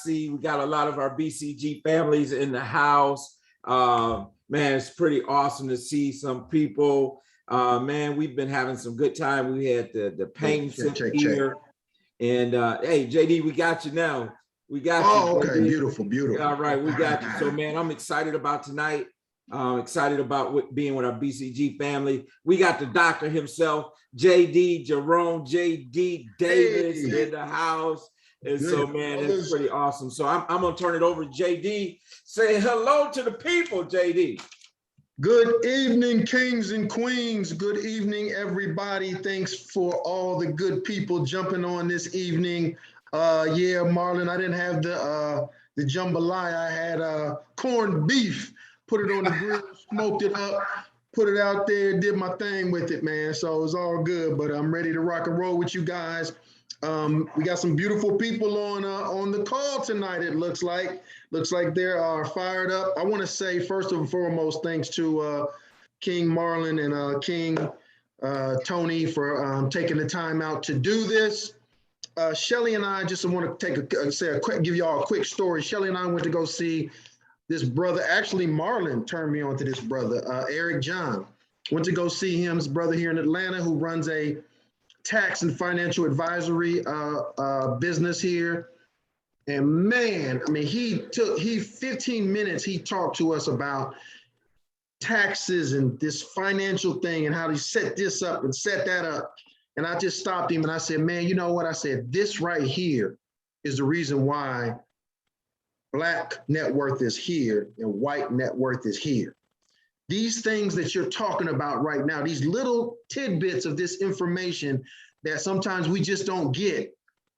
see we got a lot of our BCG families in the house. Man, it's pretty awesome to see some people. Man, we've been having some good time. We had the pain here. And hey, JD, we got you now. We got you. Oh, okay, JD. beautiful. All right, we got you. So, man, I'm excited about tonight. Excited about being with our BCG family. We got the doctor himself, JD Jerome, JD Davis in the house. And so, man, it's pretty awesome. So I'm going to turn it over to JD. Say hello to the people, JD. Good evening, kings and queens. Good evening, everybody. Thanks for all the good people jumping on this evening. Yeah, Marlon, I didn't have the jambalaya. I had corned beef. Put it on the grill, smoked it up, put it out there, did my thing with it, man. So it's all good, but I'm ready to rock and roll with you guys. We got some beautiful people on the call tonight, it looks like. Looks like they are fired up. I want to say, first and foremost, thanks to King Marlon and King Tony for taking the time out to do this. Shelly and I just want to give y'all a quick story. Shelly and I went to go see this brother. Actually, Marlon turned me on to this brother, Eric John. Went to go see him, his brother here in Atlanta, who runs a tax and financial advisory business here. And man, I mean, he 15 minutes, he talked to us about taxes and this financial thing and how he set this up and set that up. And I just stopped him and I said, man, you know what? I said, this right here is the reason why Black net worth is here and white net worth is here. These things that you're talking about right now, these little tidbits of this information that sometimes we just don't get,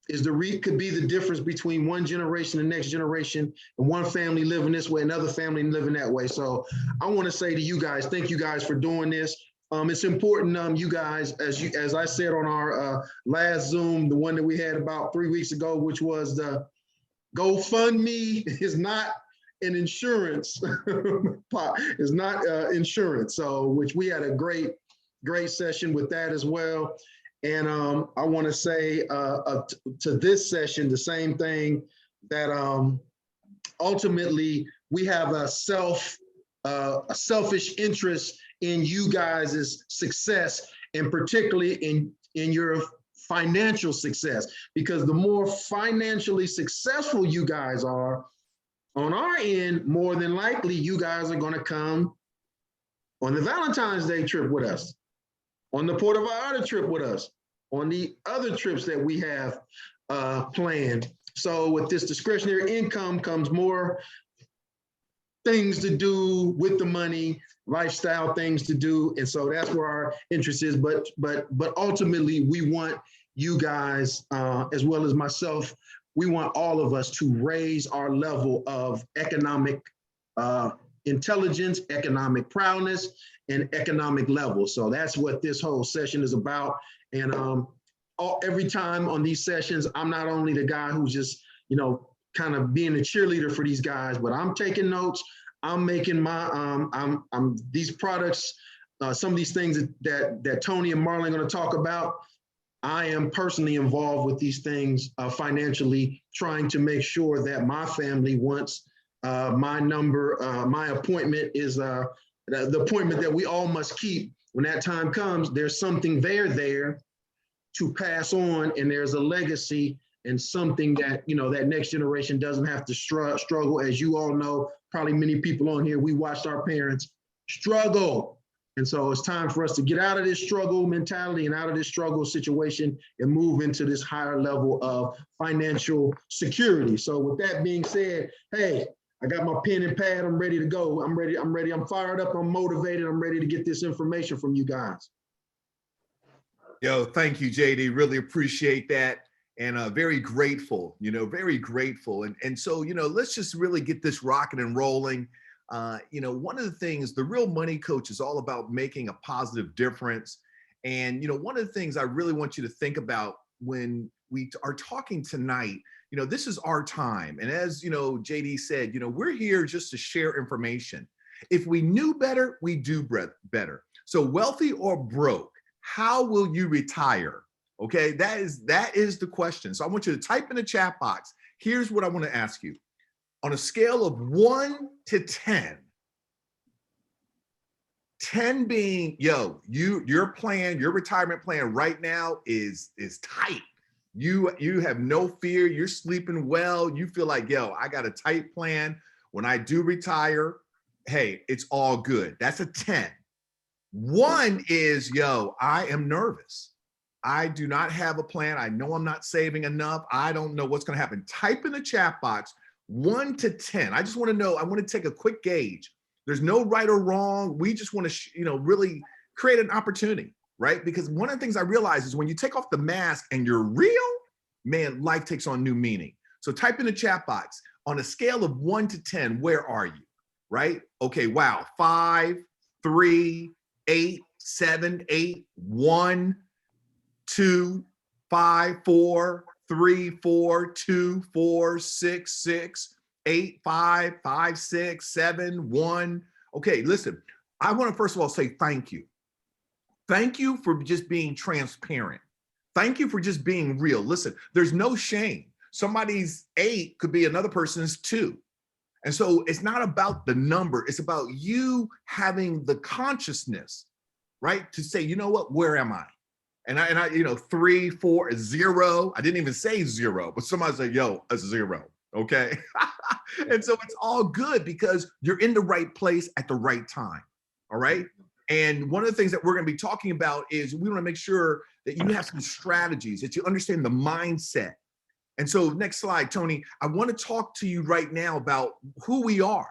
could be the difference between one generation and the next generation, and one family living this way, another family living that way. So I want to say to you guys, thank you guys for doing this. It's important, you guys, as I said on our last Zoom, the one that we had about 3 weeks ago, which was the GoFundMe is not an insurance. It's not insurance. So, which we had a great session with that as well. And I want to say to this session, the same thing, that ultimately we have a selfish interest in you guys' success, and particularly in your financial success, because the more financially successful you guys are on our end, more than likely you guys are going to come on the Valentine's Day trip with us, on the Puerto Vallarta trip with us, on the other trips that we have planned. So with this discretionary income comes more things to do with the money, lifestyle things to do. And so that's where our interest is. But ultimately we want you guys, as well as myself, we want all of us to raise our level of economic intelligence, economic prowess, and economic level. So that's what this whole session is about. And every time on these sessions, I'm not only the guy who's just, kind of being a cheerleader for these guys, but I'm taking notes. I'm making my, these products, some of these things that Tony and Marlon are going to talk about, I am personally involved with these things financially, trying to make sure that my family, once my appointment is the appointment that we all must keep, when that time comes, there's something there to pass on, and there's a legacy and something that, that next generation doesn't have to struggle. As you all know, probably many people on here, we watched our parents struggle. And so it's time for us to get out of this struggle mentality and out of this struggle situation and move into this higher level of financial security. So with that being said, hey, I got my pen and pad. I'm ready to go. I'm ready. I'm fired up. I'm motivated. I'm ready to get this information from you guys. Yo, thank you, JD. Really appreciate that. And very grateful, very grateful. And so, let's just really get this rocking and rolling. One of the things, the Real Money Coach is all about making a positive difference. And, one of the things I really want you to think about when we are talking tonight, this is our time. And as, JD said, we're here just to share information. If we knew better, we do better. So wealthy or broke, how will you retire? Okay, that is the question. So I want you to type in the chat box, Here's what I want to ask you. On a scale of 1 to 10, 10 being, yo, your plan, your retirement plan right now is tight. You have no fear. You're sleeping well. You feel like, yo, I got a tight plan. When I do retire, hey, it's all good. That's a 10. 1 is, yo, I am nervous. I do not have a plan. I know I'm not saving enough. I don't know what's going to happen. Type in the chat box 1 to 10. I just want to know. I want to take a quick gauge. There's no right or wrong. We just want to, really create an opportunity, right? Because one of the things I realize is when you take off the mask and you're real, man, life takes on new meaning. So type in the chat box on a scale of 1 to 10, where are you, right? Okay, wow, 5, 3, 8, 7, 8, 1, 2, 5, 4, 3, 4, 2, 4, 6, 6, 8, 5, 5, 6, 7, 1. Okay, listen, I want to first of all say thank you. Thank you for just being transparent. Thank you for just being real. Listen, there's no shame. Somebody's 8 could be another person's 2. And so it's not about the number. It's about you having the consciousness, right? To say, you know what, where am I? And I 3, 4, 0. I didn't even say 0, but somebody said, yo, a 0. Okay. And so it's all good because you're in the right place at the right time. All right. And one of the things that we're going to be talking about is we want to make sure that you have some strategies, that you understand the mindset. And so next slide, Tony, I want to talk to you right now about who we are.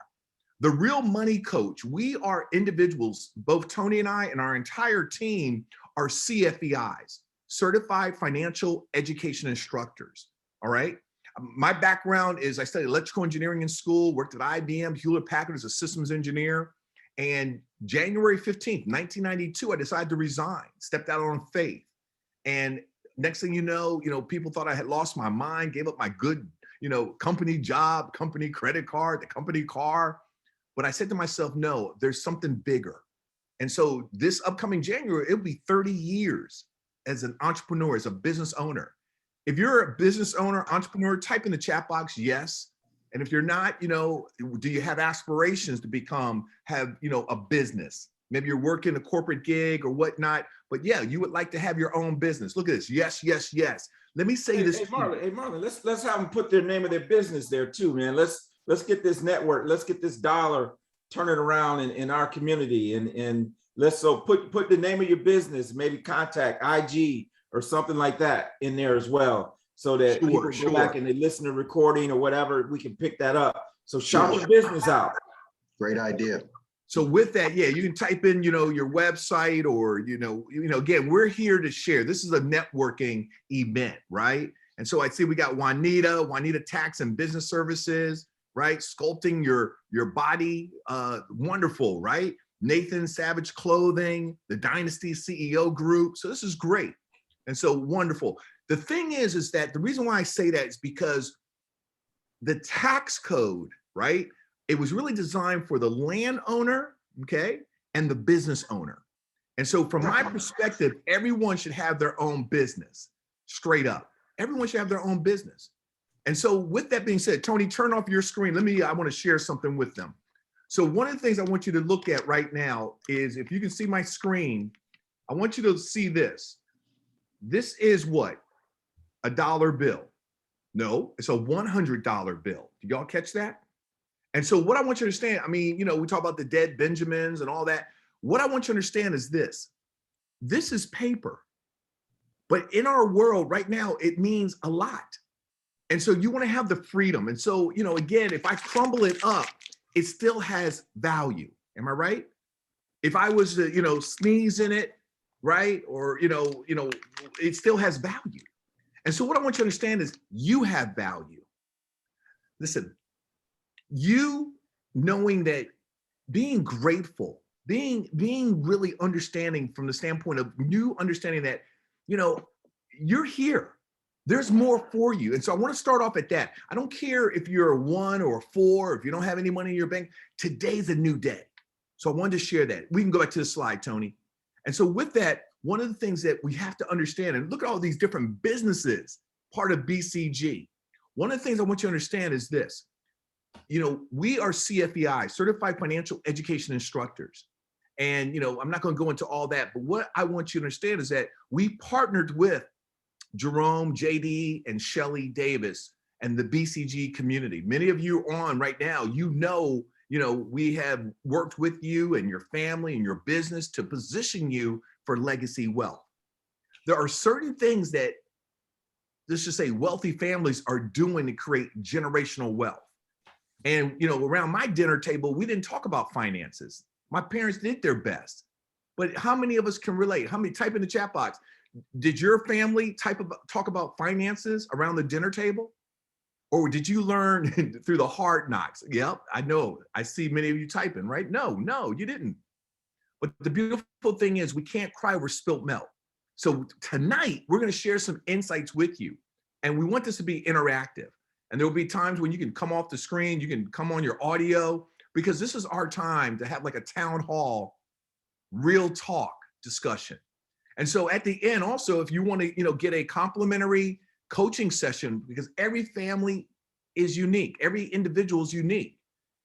The Real Money Coach. We are individuals, both Tony and I and our entire team are CFEIs, Certified Financial Education Instructors. All right. My background is I studied electrical engineering in school, worked at IBM, Hewlett Packard as a systems engineer. And January 15th, 1992, I decided to resign, stepped out on faith. And next thing you know, people thought I had lost my mind, gave up my good, company job, company credit card, the company car. But I said to myself, no, there's something bigger. And so this upcoming January, it'll be 30 years as an entrepreneur, as a business owner. If you're a business owner, entrepreneur, type in the chat box, yes. And if you're not, do you have aspirations to have a business? Maybe you're working a corporate gig or whatnot, but yeah, you would like to have your own business. Look at this. Yes, yes, yes. Let me say this. Hey, Marlon, let's have them put their name of their business there too, man. Let's get this network. Let's get this dollar, turn it around in our community. And let's put the name of your business, maybe contact IG or something like that in there as well. So that people go back and they listen to recording or whatever, we can pick that up. So shout your business out. Great idea. So with that, yeah, you can type in, your website or, again, we're here to share. This is a networking event, right? And so I see we got Juanita Tax and Business Services, right? Sculpting your body, wonderful, right? Nathan Savage Clothing, the Dynasty CEO Group. So this is great. And so wonderful. The thing is that the reason why I say that is because the tax code, right? It was really designed for the landowner, okay, and the business owner. And so from my perspective, everyone should have their own business, straight up. Everyone should have their own business. And so with that being said, Tony, turn off your screen. I want to share something with them. So one of the things I want you to look at right now is, if you can see my screen, I want you to see this. This is what? A dollar bill. No, it's a $100 bill. Did y'all catch that? And so what I want you to understand, we talk about the dead Benjamins and all that. What I want you to understand is this. This is paper. But in our world right now, it means a lot. And so you want to have the freedom. And so, again, if I crumble it up, it still has value. Am I right? If I was to, sneeze in it, right? Or, it still has value. And so what I want you to understand is you have value. Listen, you knowing that, being grateful, being really understanding from the standpoint of you understanding that, you're here. There's more for you. And so I want to start off at that. I don't care if you're a 1 or a 4, if you don't have any money in your bank, today's a new day. So I wanted to share that. We can go back to the slide, Tony. And so with that, one of the things that we have to understand, and look at all these different businesses, part of BCG. one of the things I want you to understand is this. You know, we are CFEI, Certified Financial Education Instructors. And, you know, I'm not going to go into all that, but what I want you to understand is that we partnered with Jerome, JD, and Shelly Davis and the BCG community. Many of you are on right now, you know, we have worked with you and your family and your business to position you for legacy wealth. There are certain things that, let's just say, wealthy families are doing to create generational wealth. And, you know, around my dinner table, we didn't talk about finances. My parents did their best. But how many of us can relate? How many, type in the chat box, did your family talk about finances around the dinner table? Or did you learn through the hard knocks? Yep, I know. I see many of you typing, right? No, you didn't. But the beautiful thing is we can't cry over spilt milk. So tonight, we're going to share some insights with you. And we want this to be interactive. And there will be times when you can come off the screen, you can come on your audio, because this is our time to have like a town hall, real talk discussion. And so at the end, also, if you want to, get a complimentary coaching session, because every family is unique, every individual is unique.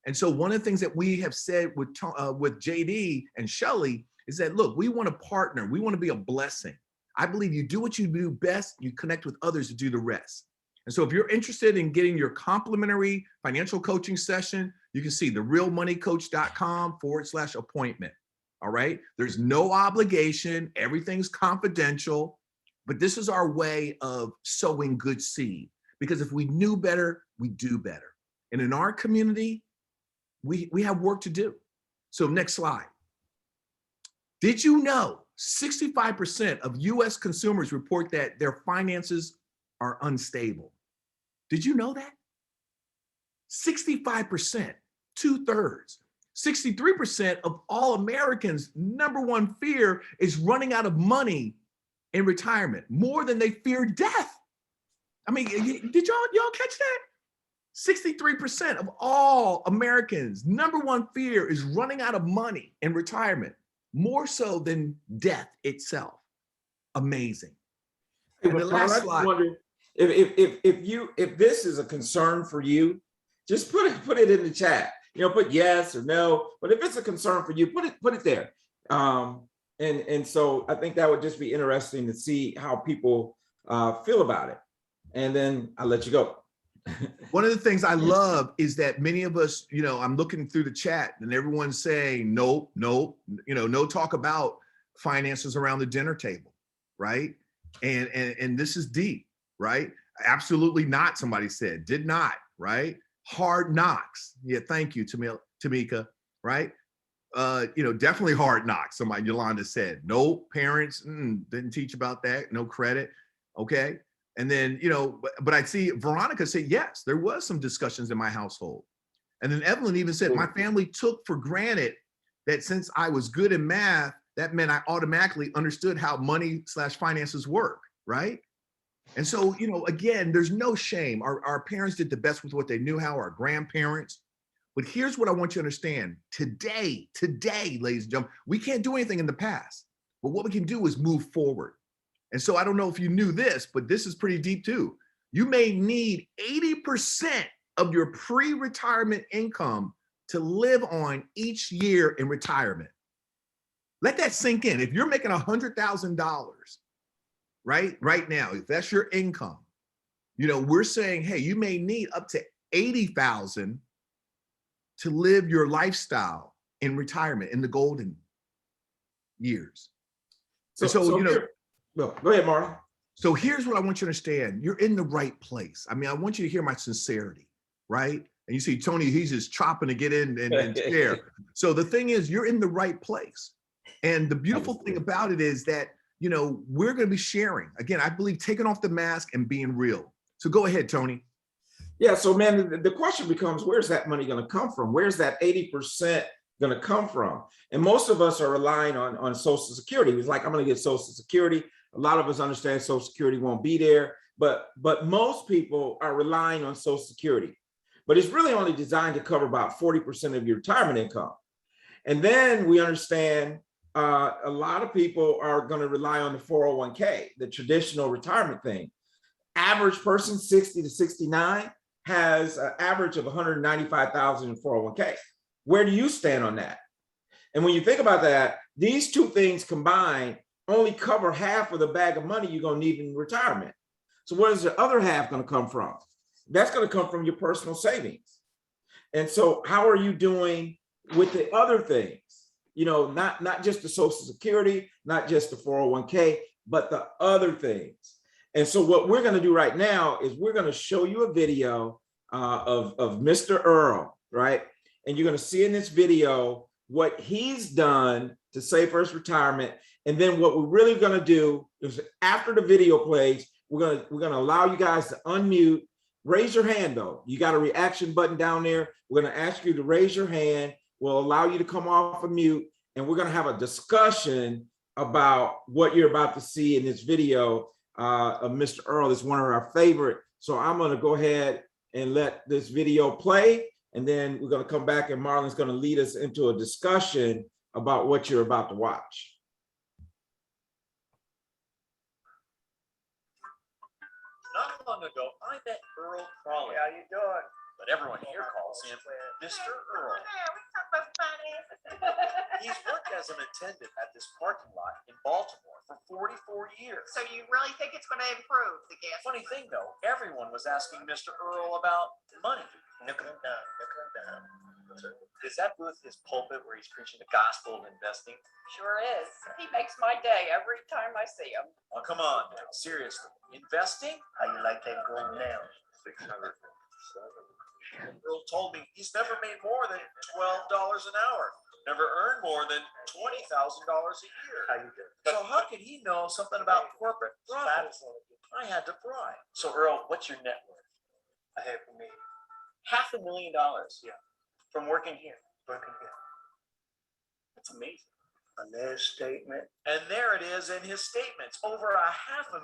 And so one of the things that we have said with JD and Shelly is that, look, we want to partner. We want to be a blessing. I believe you do what you do best, you connect with others to do the rest. And so if you're interested in getting your complimentary financial coaching session, you can see therealmoneycoach.com/appointment. All right. There's no obligation. Everything's confidential. But this is our way of sowing good seed, because if we knew better, we do better. And in our community, we have work to do. So next slide. Did you know 65% of US consumers report that their finances are unstable? Did you know that? 65%, 2/3. 63% of all Americans' number one fear is running out of money in retirement, more than they fear death. I mean, did y'all catch that? 63% of all Americans' number one fear is running out of money in retirement, more so than death itself. Amazing. And the last slide. Wonder if this is a concern for you, just put it in the chat. Put yes or no. But if it's a concern for you, put it there. And so I think that would just be interesting to see how people feel about it. And then I'll let you go. One of the things I love is that many of us, I'm looking through the chat and everyone's saying, no talk about finances around the dinner table, right? And this is deep, right? Absolutely not, somebody said, did not, right? Hard knocks. Yeah, thank you, Tamika, right? Definitely hard knocks. Somebody, Yolanda said, no, parents didn't teach about that, no credit, okay? And then, but I see Veronica say, yes, there was some discussions in my household. And then Evelyn even said, my family took for granted that since I was good in math, that meant I automatically understood how money/finances work, right? And so, again, there's no shame. Our parents did the best with what they knew how, our grandparents. But here's what I want you to understand. Today, ladies and gentlemen, we can't do anything in the past. But what we can do is move forward. And so I don't know if you knew this, but this is pretty deep too. You may need 80% of your pre-retirement income to live on each year in retirement. Let that sink in. If you're making $100,000, right now, if that's your income, we're saying, hey, you may need up to 80,000 to live your lifestyle in retirement in the golden years. Go ahead, Marlon. So here's what I want you to understand. You're in the right place. I mean, I want you to hear my sincerity, right? And you see Tony, he's just chopping to get in and share. So the thing is, you're in the right place. And the beautiful thing about it is that, we're going to be sharing. Again, I believe taking off the mask and being real. So go ahead, Tony. Yeah, so man, the question becomes, where's that money going to come from? Where's that 80% going to come from? And most of us are relying on Social Security. It's like, I'm going to get Social Security. A lot of us understand Social Security won't be there, but most people are relying on Social Security. But it's really only designed to cover about 40% of your retirement income. And then we understand a lot of people are going to rely on the 401k, the traditional retirement thing. average person, 60 to 69, has an average of 195,000 in 401k. Where do you stand on that? And when you think about that, these two things combined only cover half of the bag of money you're going to need in retirement. So where is the other half going to come from? That's going to come from your personal savings. And so how are you doing with the other things? You know, not just the Social Security, not just the 401k, but the other things. And so what we're going to do right now is we're going to show you a video of Mr. Earl, right? And you're going to see in this video what he's done to save for his retirement. And then what we're really going to do is after the video plays, we're going to allow you guys to unmute. Raise your hand though. You got a reaction button down there. We're going to ask you to raise your hand. We'll allow you to come off of mute, and we're going to have a discussion about what you're about to see in this video of Mr. Earl. It's one of our favorite. So I'm going to go ahead and let this video play, and then we're going to come back and Marlon's going to lead us into a discussion about what you're about to watch. Not long ago, I met Earl Crawley. How you doing? But everyone here calls him Mr. Earl. We talk about finances. He's worked as an attendant at this parking lot in Baltimore for 44 years. So you really think it's going to improve the gas? Funny thing though, everyone was asking Mr. Earl about money. Nickel and dime. Is that booth his pulpit where he's preaching the gospel of investing? Sure is. He makes my day every time I see him. Oh, come on now, seriously. Investing? How you like that gold now? 607. Earl told me he's never made more than $12 an hour. Never earned more than $20,000 a year. How you doing? So how could he know something about corporate profits? I had to pry. So Earl, what's your net worth? $500,000. Yeah. From working here. Working here. That's amazing. A last statement. And there it is in his statements. Over $500,000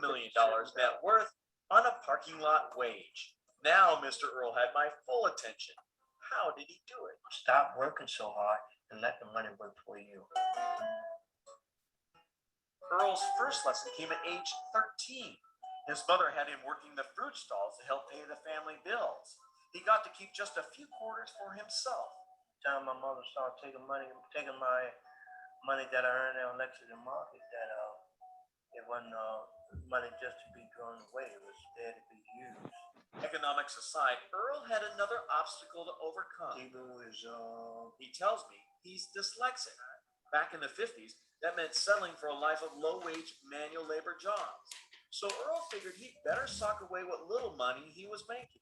net worth on a parking lot wage. Now Mr. Earl had my full attention. How did he do it? Stop working so hard and let the money work for you. Earl's first lesson came at age 13. His mother had him working the fruit stalls to help pay the family bills. He got to keep just a few quarters for himself. Time my mother started taking my money that I earned on Lexington Market, that it wasn't money just to be thrown away. It was there to be used. Economics aside, Earl had another obstacle to overcome. He tells me he's dyslexic. Back in the 50s, that meant settling for a life of low-wage manual labor jobs. So Earl figured he'd better sock away what little money he was making.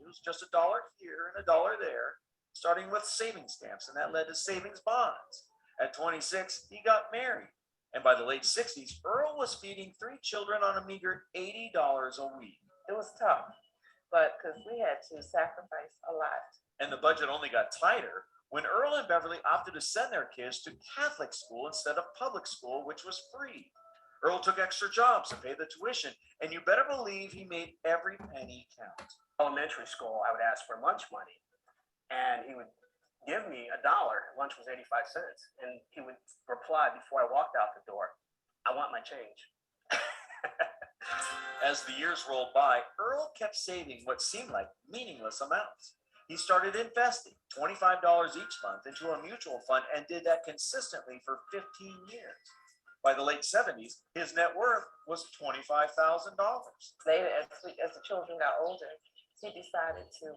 It was just $1 here and $1 there, starting with savings stamps, and that led to savings bonds. At 26, he got married. And by the late 60s, Earl was feeding 3 children on a meager $80 a week. It was tough, but because we had to sacrifice a lot. And the budget only got tighter when Earl and Beverly opted to send their kids to Catholic school instead of public school, which was free. Earl took extra jobs to pay the tuition, and you better believe he made every penny count. Elementary school, I would ask for lunch money, and he would give me $1. Lunch was 85 cents, and he would reply before I walked out the door, "I want my change." As the years rolled by, Earl kept saving what seemed like meaningless amounts. He started investing $25 each month into a mutual fund and did that consistently for 15 years. By the late 70s, his net worth was $25,000. Later, as the children got older, he decided to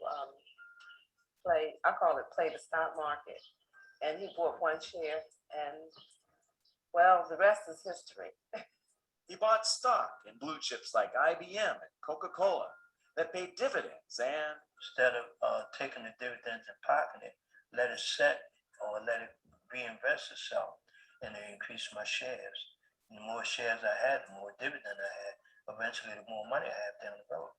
play the stock market. And he bought 1 share, and well, the rest is history. He bought stock in blue chips like IBM and Coca-Cola that paid dividends, and Instead of taking the dividends and pocketing it, let it set or let it reinvest itself, and it increased my shares. And the more shares I had, the more dividend I had. Eventually, the more money I had down the road.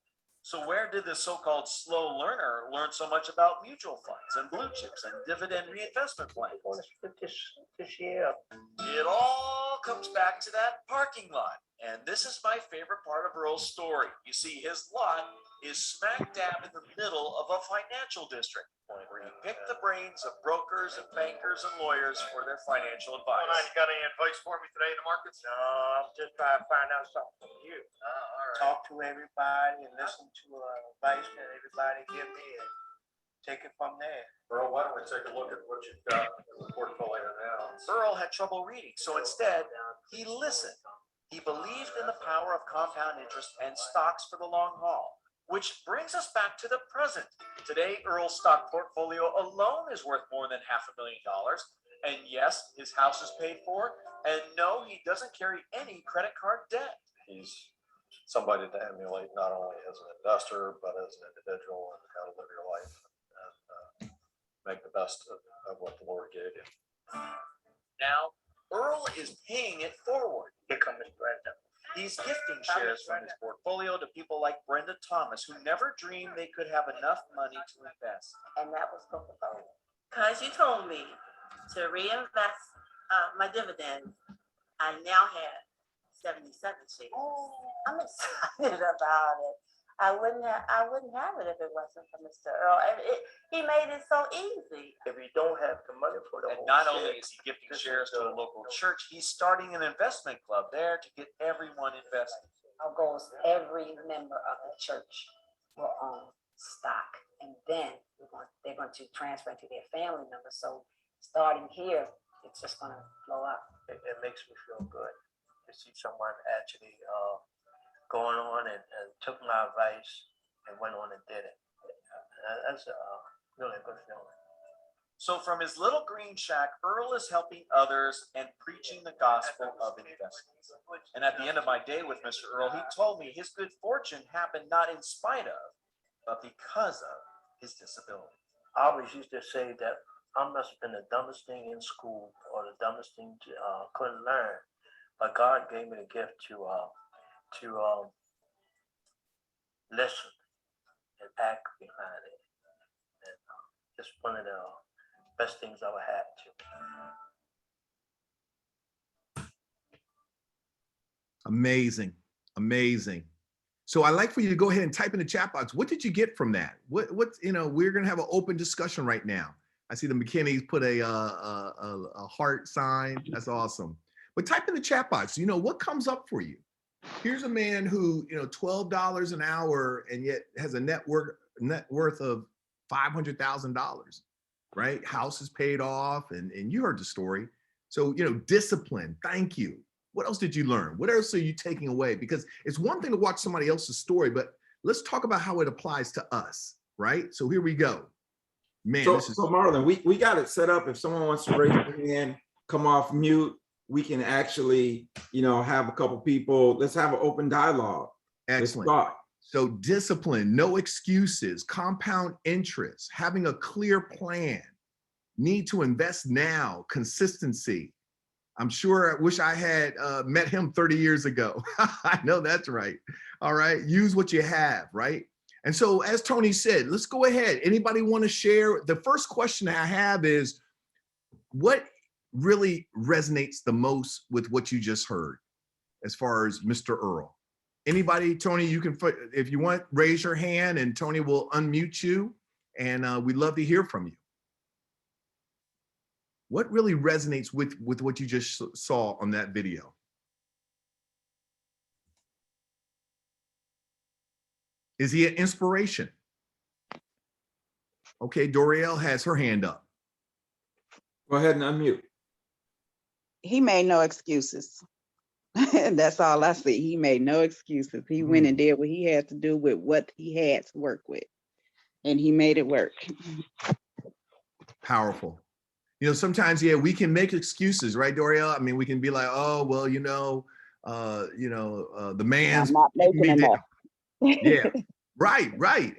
so where did this so-called slow learner learn so much about mutual funds and blue chips and dividend reinvestment plans? I want to split this year up. It all comes back to that parking lot. And this is my favorite part of Earl's story. You see, his lot is smack dab in the middle of a financial district where he picked the brains of brokers and bankers and lawyers for their financial advice. You got any advice for me today in the markets? No, I'm just trying to find out something from you. All right. Talk to everybody and listen to advice that everybody give me and take it from there. Earl, why don't we take a look at what you've got in the portfolio now? Earl had trouble reading, so instead, he listened. He believed in the power of compound interest and stocks for the long haul, which brings us back to the present. Today, Earl's stock portfolio alone is worth more than $500,000. And yes, his house is paid for. And no, he doesn't carry any credit card debt. He's somebody to emulate, not only as an investor, but as an individual, and how to live your life and make the best of what the Lord gave you. Now, Earl is paying it forward. Here comes Brenda. He's gifting shares from his portfolio to people like Brenda Thomas, who never dreamed they could have enough money to invest. And that was Coca-Cola. Because you told me to reinvest my dividends. I now have 77 shares. Oh, I'm excited about it. I wouldn't have it if it wasn't for Mr. Earl. He made it so easy. If you don't have the money for the And whole not share, only is he gifting shares to a local church, he's starting an investment club there to get everyone invested. Our goal is every member of the church will own stock, and then they're going to transfer it to their family members. So starting here, it's just going to blow up. it makes me feel good to see someone actually going on and took my advice and went on and did it. That's really a good feeling. So from his little green shack, Earl is helping others and preaching the gospel of investments. And at the end of my day with Mr. Earl, he told me his good fortune happened not in spite of, but because of his disability. I always used to say that I must have been the dumbest thing in school or the dumbest thing to couldn't learn, but God gave me the gift to listen and act behind it, and it's one of the best things I ever had to. Amazing. Amazing. So I'd like for you to go ahead and type in the chat box. What did you get from that? What's, we're going to have an open discussion right now. I see the McKinneys put a heart sign. That's awesome. But type in the chat box, what comes up for you? Here's a man who, $12 an hour and yet has a net worth of $500,000, right? House is paid off, and you heard the story. So, discipline. Thank you. What else did you learn? What else are you taking away? Because it's one thing to watch somebody else's story, but let's talk about how it applies to us, right? So here we go. Man, so Marlon, we got it set up. If someone wants to raise their hand, come off mute, we can actually, have a couple people. Let's have an open dialogue. Excellent. So discipline, no excuses, compound interest, having a clear plan, need to invest now, consistency. I'm sure I wish I had met him 30 years ago. I know that's right. All right. Use what you have, right? And so as Tony said, let's go ahead. Anybody want to share? The first question I have is, what really resonates the most with what you just heard as far as Mr. Earl? Anybody? Tony, you can, if you want, raise your hand and Tony will unmute you, and we'd love to hear from you. What really resonates with what you just saw on that video? Is he an inspiration? Okay, Dorielle has her hand up. Go ahead and unmute. He made no excuses. That's all I see. He made no excuses. He went and did what he had to do with what he had to work with, and he made it work. Powerful. Sometimes, we can make excuses, right, Dorielle? I mean, we can be like, oh, well, the man's I'm not making enough. Yeah, right.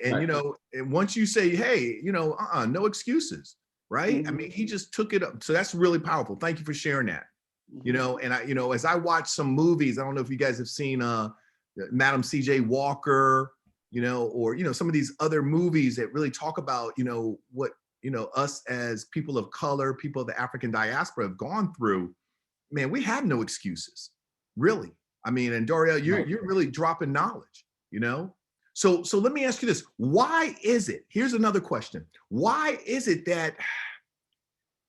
And, and once you say, hey, no excuses, right? I mean, he just took it up. So that's really powerful. Thank you for sharing that. And I, as I watch some movies, I don't know if you guys have seen Madam C.J. Walker, or, some of these other movies that really talk about, what, us as people of color, people of the African diaspora have gone through. Man, we have no excuses, really. I mean, and Doriel, you're really dropping knowledge, you know? So let me ask you this. Why is it, here's another question. Why is it that,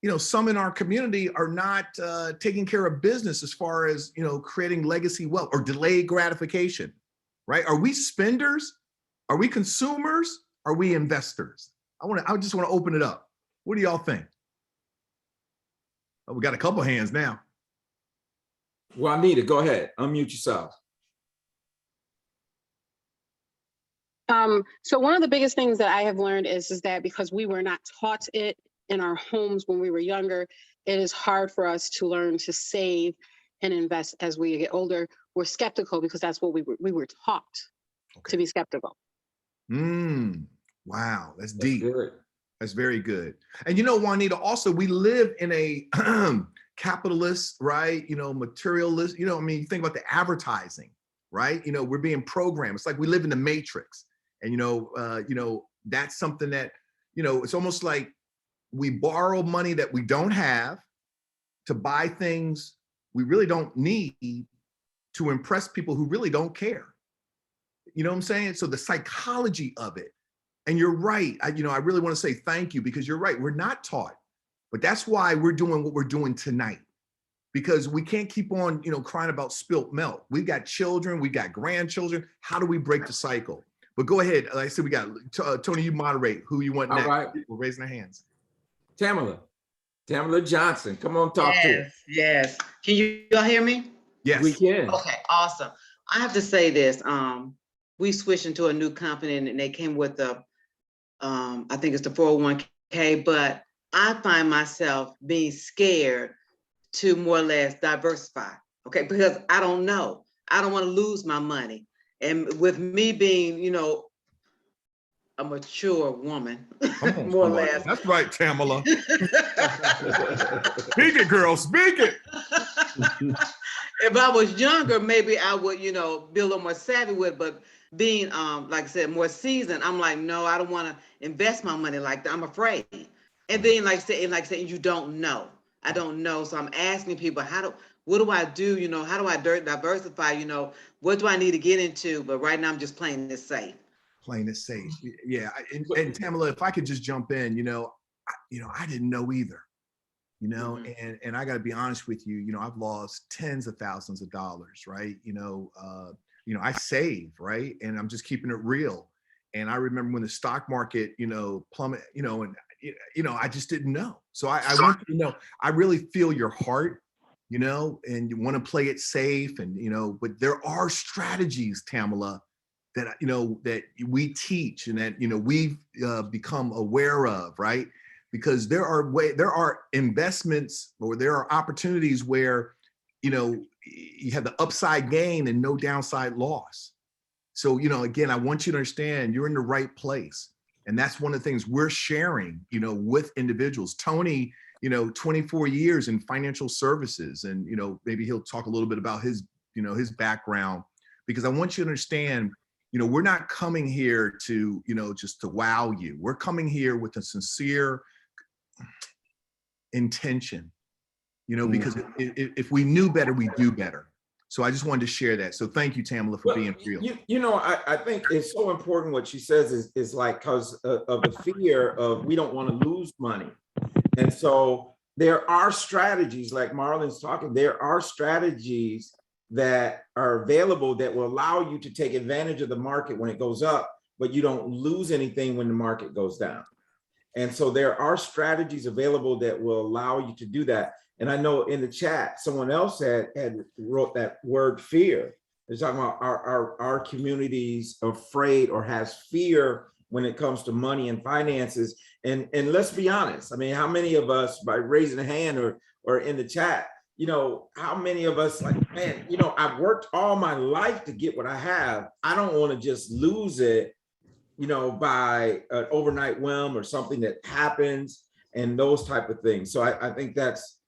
you know, some in our community are not taking care of business as far as, you know, creating legacy wealth or delayed gratification, right? Are we spenders? Are we consumers? Are we investors? I just want to open it up. What do y'all think? Oh, we got a couple hands now. Juanita, go ahead. Unmute yourself. So one of the biggest things that I have learned is that because we were not taught it in our homes when we were younger, it is hard for us to learn to save and invest as we get older. We're skeptical because that's what we were taught to be skeptical. Wow, that's deep. Good. That's very good. And you know, Juanita, also we live in a capitalist, right? You know, materialist, you know, I mean, you think about the advertising, right? You know, we're being programmed. It's like we live in the matrix. And, you know, that's something that, you know, it's almost like we borrow money that we don't have to buy things we really don't need to impress people who really don't care. You know what I'm saying? So the psychology of it, and you're right. I really want to say thank you because you're right. We're not taught, but that's why we're doing what we're doing tonight, because we can't keep on, you know, crying about spilt milk. We've got children, we got grandchildren. How do we break the cycle? But go ahead. Like I said, we got Tony, you moderate who you want next. All right. People raising their hands. Tamala Johnson, come on, talk to us. Yes. Can y'all hear me? Yes. We can. Okay, awesome. I have to say this. We switched into a new company and they came with the, I think it's the 401k, but I find myself being scared to more or less diversify, okay? Because I don't know. I don't want to lose my money. And with me being, you know, a mature woman, more or less. That's right, Tamala. Speak it, girl, speak it. If I was younger, maybe I would, you know, be a little more savvy with, but being, like I said, more seasoned, I'm like, no, I don't want to invest my money like that. I'm afraid. And then like I said, you don't know. I don't know. So I'm asking people, what do I do? You know, how do I diversify? You know, what do I need to get into? But right now I'm just playing this safe. Playing it safe. Yeah. And Tamala, if I could just jump in, I didn't know either, and I got to be honest with you, I've lost tens of thousands of dollars, right? I save, right? And I'm just keeping it real. And I remember when the stock market, plummet, and I just didn't know. So I want you to know, I really feel your heart, and you want to play it safe and, but there are strategies, Tamala, that, that we teach and that, we've become aware of, right? Because there are investments or there are opportunities where, you have the upside gain and no downside loss. So, again, I want you to understand you're in the right place. And that's one of the things we're sharing, with individuals. Tony, 24 years in financial services, and, maybe he'll talk a little bit about his, his background, because I want you to understand, we're not coming here to, just to wow you. We're coming here with a sincere intention, because if we knew better, we do better. So I just wanted to share that. So thank you, Tamala, for being real. I think it's so important what she says is like, because of the fear of we don't want to lose money. And so there are strategies, like Marlon's talking, there are strategies that are available that will allow you to take advantage of the market when it goes up, but you don't lose anything when the market goes down. And so there are strategies available that will allow you to do that. And I know in the chat, someone else had wrote that word fear. They're talking about our communities afraid or has fear when it comes to money and finances. And let's be honest. I mean, how many of us, by raising a hand or in the chat, how many of us like, man, I've worked all my life to get what I have. I don't want to just lose it, by an overnight whim or something that happens and those type of things. So I think that's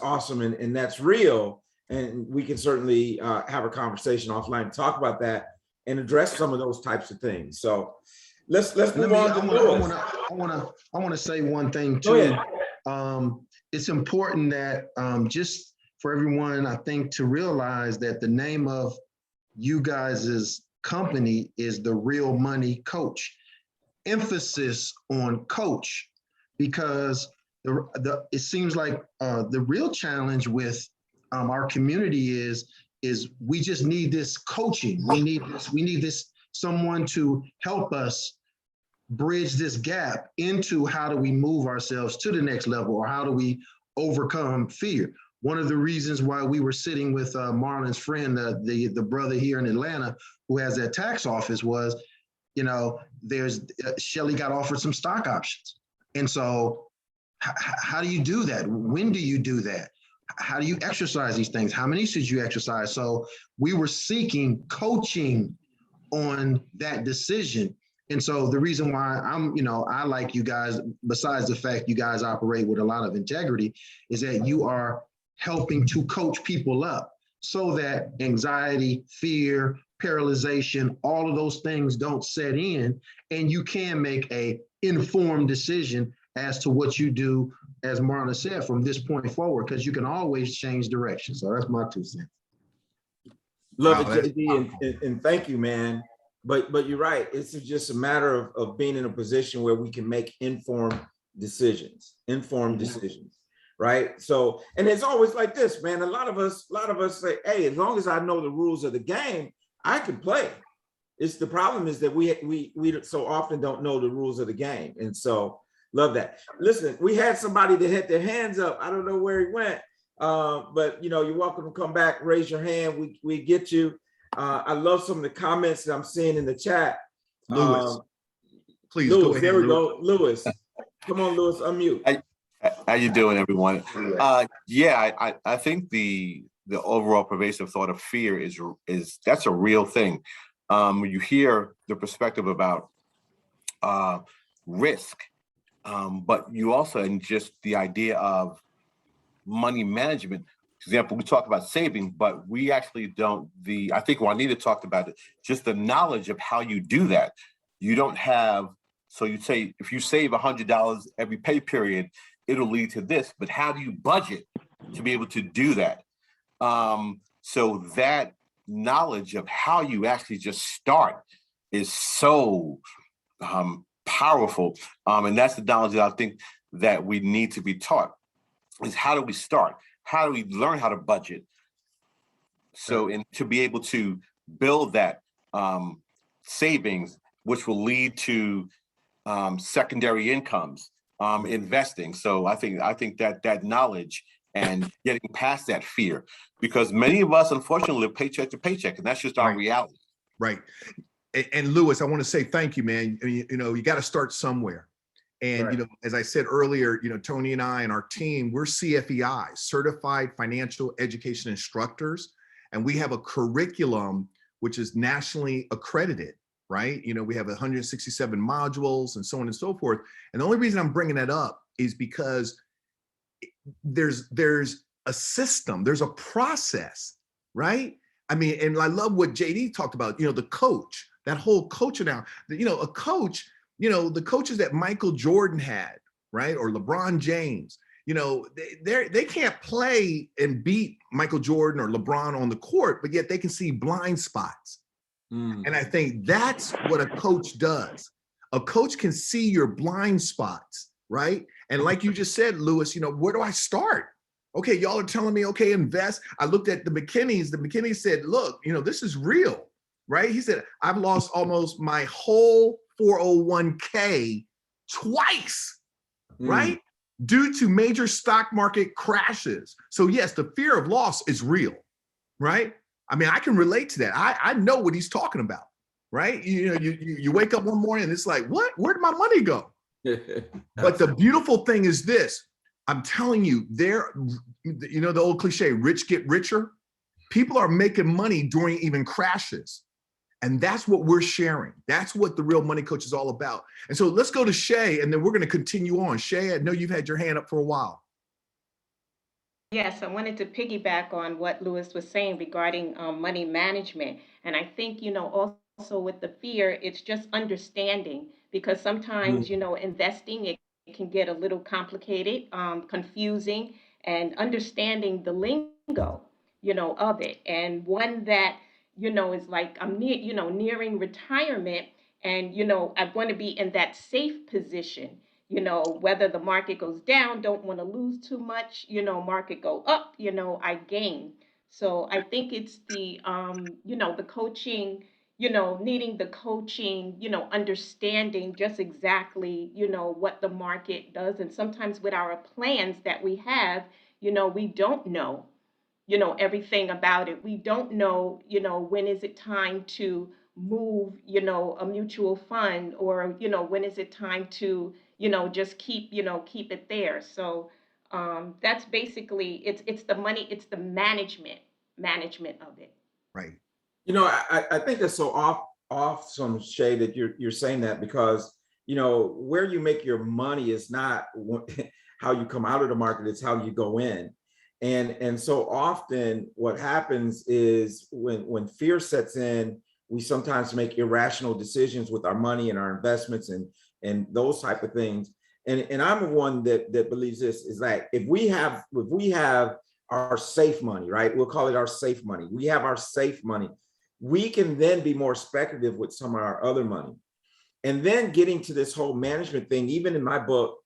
awesome and that's real. And we can certainly have a conversation offline to talk about that and address some of those types of things. So let's move on to Lewis. I want to say one thing too. It's important that just for everyone, I think, to realize that the name of you guys' company is the Real Money Coach. Emphasis on coach, because it seems like the real challenge with our community is we just need this coaching. We need this someone to help us bridge this gap into how do we move ourselves to the next level, or how do we overcome fear. One of the reasons why we were sitting with Marlon's friend, the brother here in Atlanta who has that tax office, was, there's Shelly got offered some stock options. And so how do you do that? When do you do that? How do you exercise these things? How many should you exercise? So we were seeking coaching on that decision. And so the reason why I like you guys, besides the fact you guys operate with a lot of integrity, is that you are helping to coach people up so that anxiety, fear, paralyzation, all of those things don't set in, and you can make a informed decision as to what you do, as Marlon said, from this point forward, because you can always change direction. So that's my 2 cents. Love it, JD, and thank you, man. But you're right. It's just a matter of being in a position where we can make informed decisions, right? So, and it's always like this, man. A lot of us say, hey, as long as I know the rules of the game, I can play. It's the problem is that we so often don't know the rules of the game. And so love that. Listen, we had somebody that had their hands up. I don't know where he went, but you're welcome to come back, raise your hand. We get you. I love some of the comments that I'm seeing in the chat. Lewis, please Lewis, go ahead. there we go. Lewis, come on, Lewis, unmute. How you doing, everyone? I think the overall pervasive thought of fear is that's a real thing. When you hear the perspective about risk, but you also, and just the idea of money management. For example, we talk about saving, but we actually don't. I think Juanita talked about it. Just the knowledge of how you do that. You don't have. So you'd say if you save $100 every pay period, it'll lead to this. But how do you budget to be able to do that? So that knowledge of how you actually just start is so powerful, and that's the knowledge that I think that we need to be taught. Is how do we start? How do we learn how to budget? So, and to be able to build that savings, which will lead to secondary incomes, investing. So I think that knowledge and getting past that fear, because many of us unfortunately live paycheck to paycheck, and that's just our reality. Right. And Lewis, I want to say thank you, man. You got to start somewhere. And, as I said earlier, Tony and I and our team, we're CFEIs, Certified Financial Education Instructors. And we have a curriculum which is nationally accredited, right? We have 167 modules and so on and so forth. And the only reason I'm bringing that up is because there's a system, there's a process, right? I mean, and I love what JD talked about, the coach, that whole coaching now, a coach, the coaches that Michael Jordan had, right? Or LeBron James, they can't play and beat Michael Jordan or LeBron on the court, but yet they can see blind spots. And I think that's what a coach does. A coach can see your blind spots, right? And like you just said, Lewis, where do I start? Okay, y'all are telling me, okay, invest. I looked at the McKinneys. The McKinney said, look, this is real, right? He said, I've lost almost my whole 401k twice, right? Due to major stock market crashes. So yes, the fear of loss is real, right? I mean, I can relate to that. I know what he's talking about, right? You wake up one morning and it's like, what? Where'd my money go? But the beautiful thing is this. I'm telling you, the old cliche, rich get richer. People are making money during even crashes. And that's what we're sharing. That's what the Real Money Coach is all about. And so let's go to Shay, and then we're going to continue on. Shay, I know you've had your hand up for a while. Yes, I wanted to piggyback on what Lewis was saying regarding money management. And I think, also with the fear, it's just understanding, because sometimes, investing, it can get a little complicated, confusing. and understanding the lingo, of it. And one that, is like I'm nearing retirement, and I want to be in that safe position. Whether the market goes down, don't want to lose too much. Market go up, I gain. So I think it's the coaching, needing the coaching, understanding just exactly, what the market does. And sometimes with our plans that we have, we don't know, everything about it. We don't know, when is it time to move, a mutual fund, or, when is it time to, just keep it there. So that's basically, it's the money, it's the management of it. Right. I think that's so off some shade that you're saying that, because where you make your money is not how you come out of the market, it's how you go in. And so often what happens is when fear sets in, we sometimes make irrational decisions with our money and our investments and those type of things. And I'm one that believes this is that if we have our safe money, right? We'll call it our safe money. We have our safe money. We can then be more speculative with some of our other money. And then getting to this whole management thing, even in my book,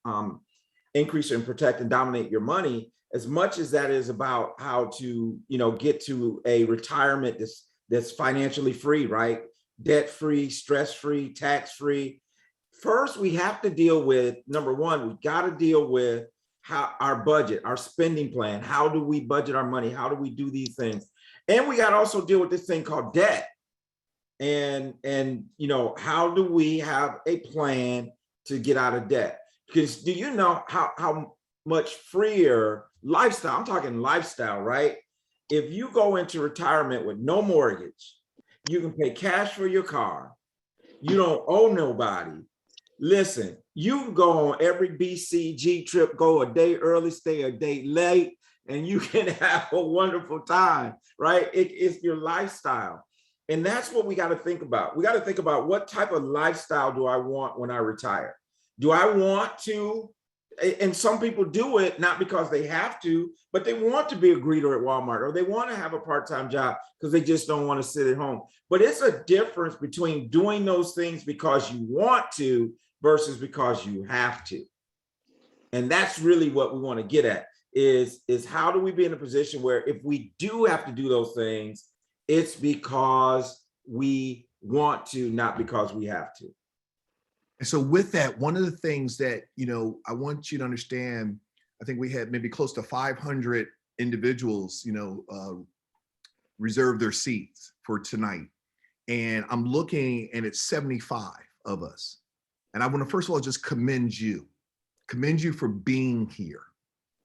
Increase and Protect and Dominate Your Money, as much as that is about how to, get to a retirement that's financially free, right? Debt-free, stress-free, tax-free. First, we have to deal with, number one, we got to deal with how our budget, our spending plan. How do we budget our money? How do we do these things? And we got to also deal with this thing called debt. And how do we have a plan to get out of debt? Because do you know how much freer lifestyle, I'm talking lifestyle, right? If you go into retirement with no mortgage, you can pay cash for your car, you don't owe nobody. Listen, you can go on every BCG trip, go a day early, stay a day late, and you can have a wonderful time, right? It's your lifestyle. And that's what we got to think about. We got to think about, what type of lifestyle do I want when I retire? Do I want to, and some people do it not because they have to, but they want to be a greeter at Walmart, or they want to have a part-time job because they just don't want to sit at home. But it's a difference between doing those things because you want to versus because you have to. And that's really what we want to get at, is how do we be in a position where if we do have to do those things, it's because we want to, not because we have to. And so with that, one of the things that, I want you to understand, I think we had maybe close to 500 individuals, reserve their seats for tonight. And I'm looking, and it's 75 of us. And I want to first of all just commend you for being here.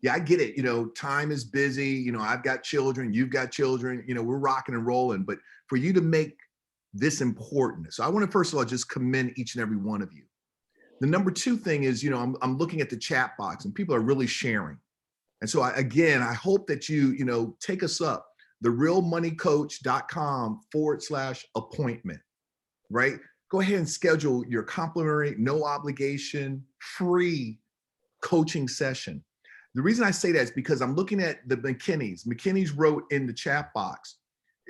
Yeah, I get it. Time is busy. I've got children, you've got children, we're rocking and rolling, but for you to make this important. So I want to first of all just commend each and every one of you. The number two thing is, I'm looking at the chat box and people are really sharing. And so I hope that you, take us up, therealmoneycoach.com/appointment, right? Go ahead and schedule your complimentary, no obligation, free coaching session. The reason I say that is because I'm looking at the McKinney's. McKinney's wrote in the chat box,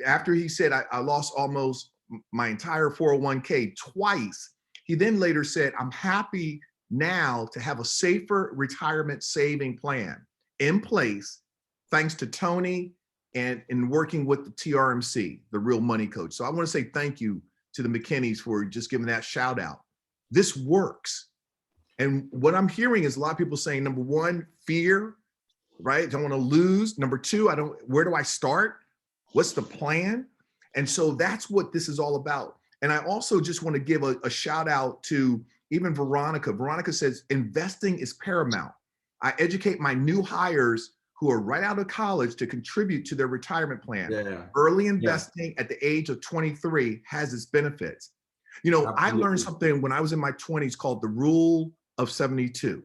after he said, I lost almost my entire 401k twice. He then later said, I'm happy now to have a safer retirement saving plan in place, thanks to Tony and in working with the TRMC, the Real Money Coach. So I want to say thank you to the McKinneys for just giving that shout out. This works. And what I'm hearing is a lot of people saying, number one, fear, right? Don't want to lose. Number two, where do I start? What's the plan? And so that's what this is all about. And I also just want to give a shout out to even Veronica. Veronica says, investing is paramount. I educate my new hires who are right out of college to contribute to their retirement plan. Yeah. Early investing at the age of 23 has its benefits. Absolutely. I learned something when I was in my 20s called the rule of 72.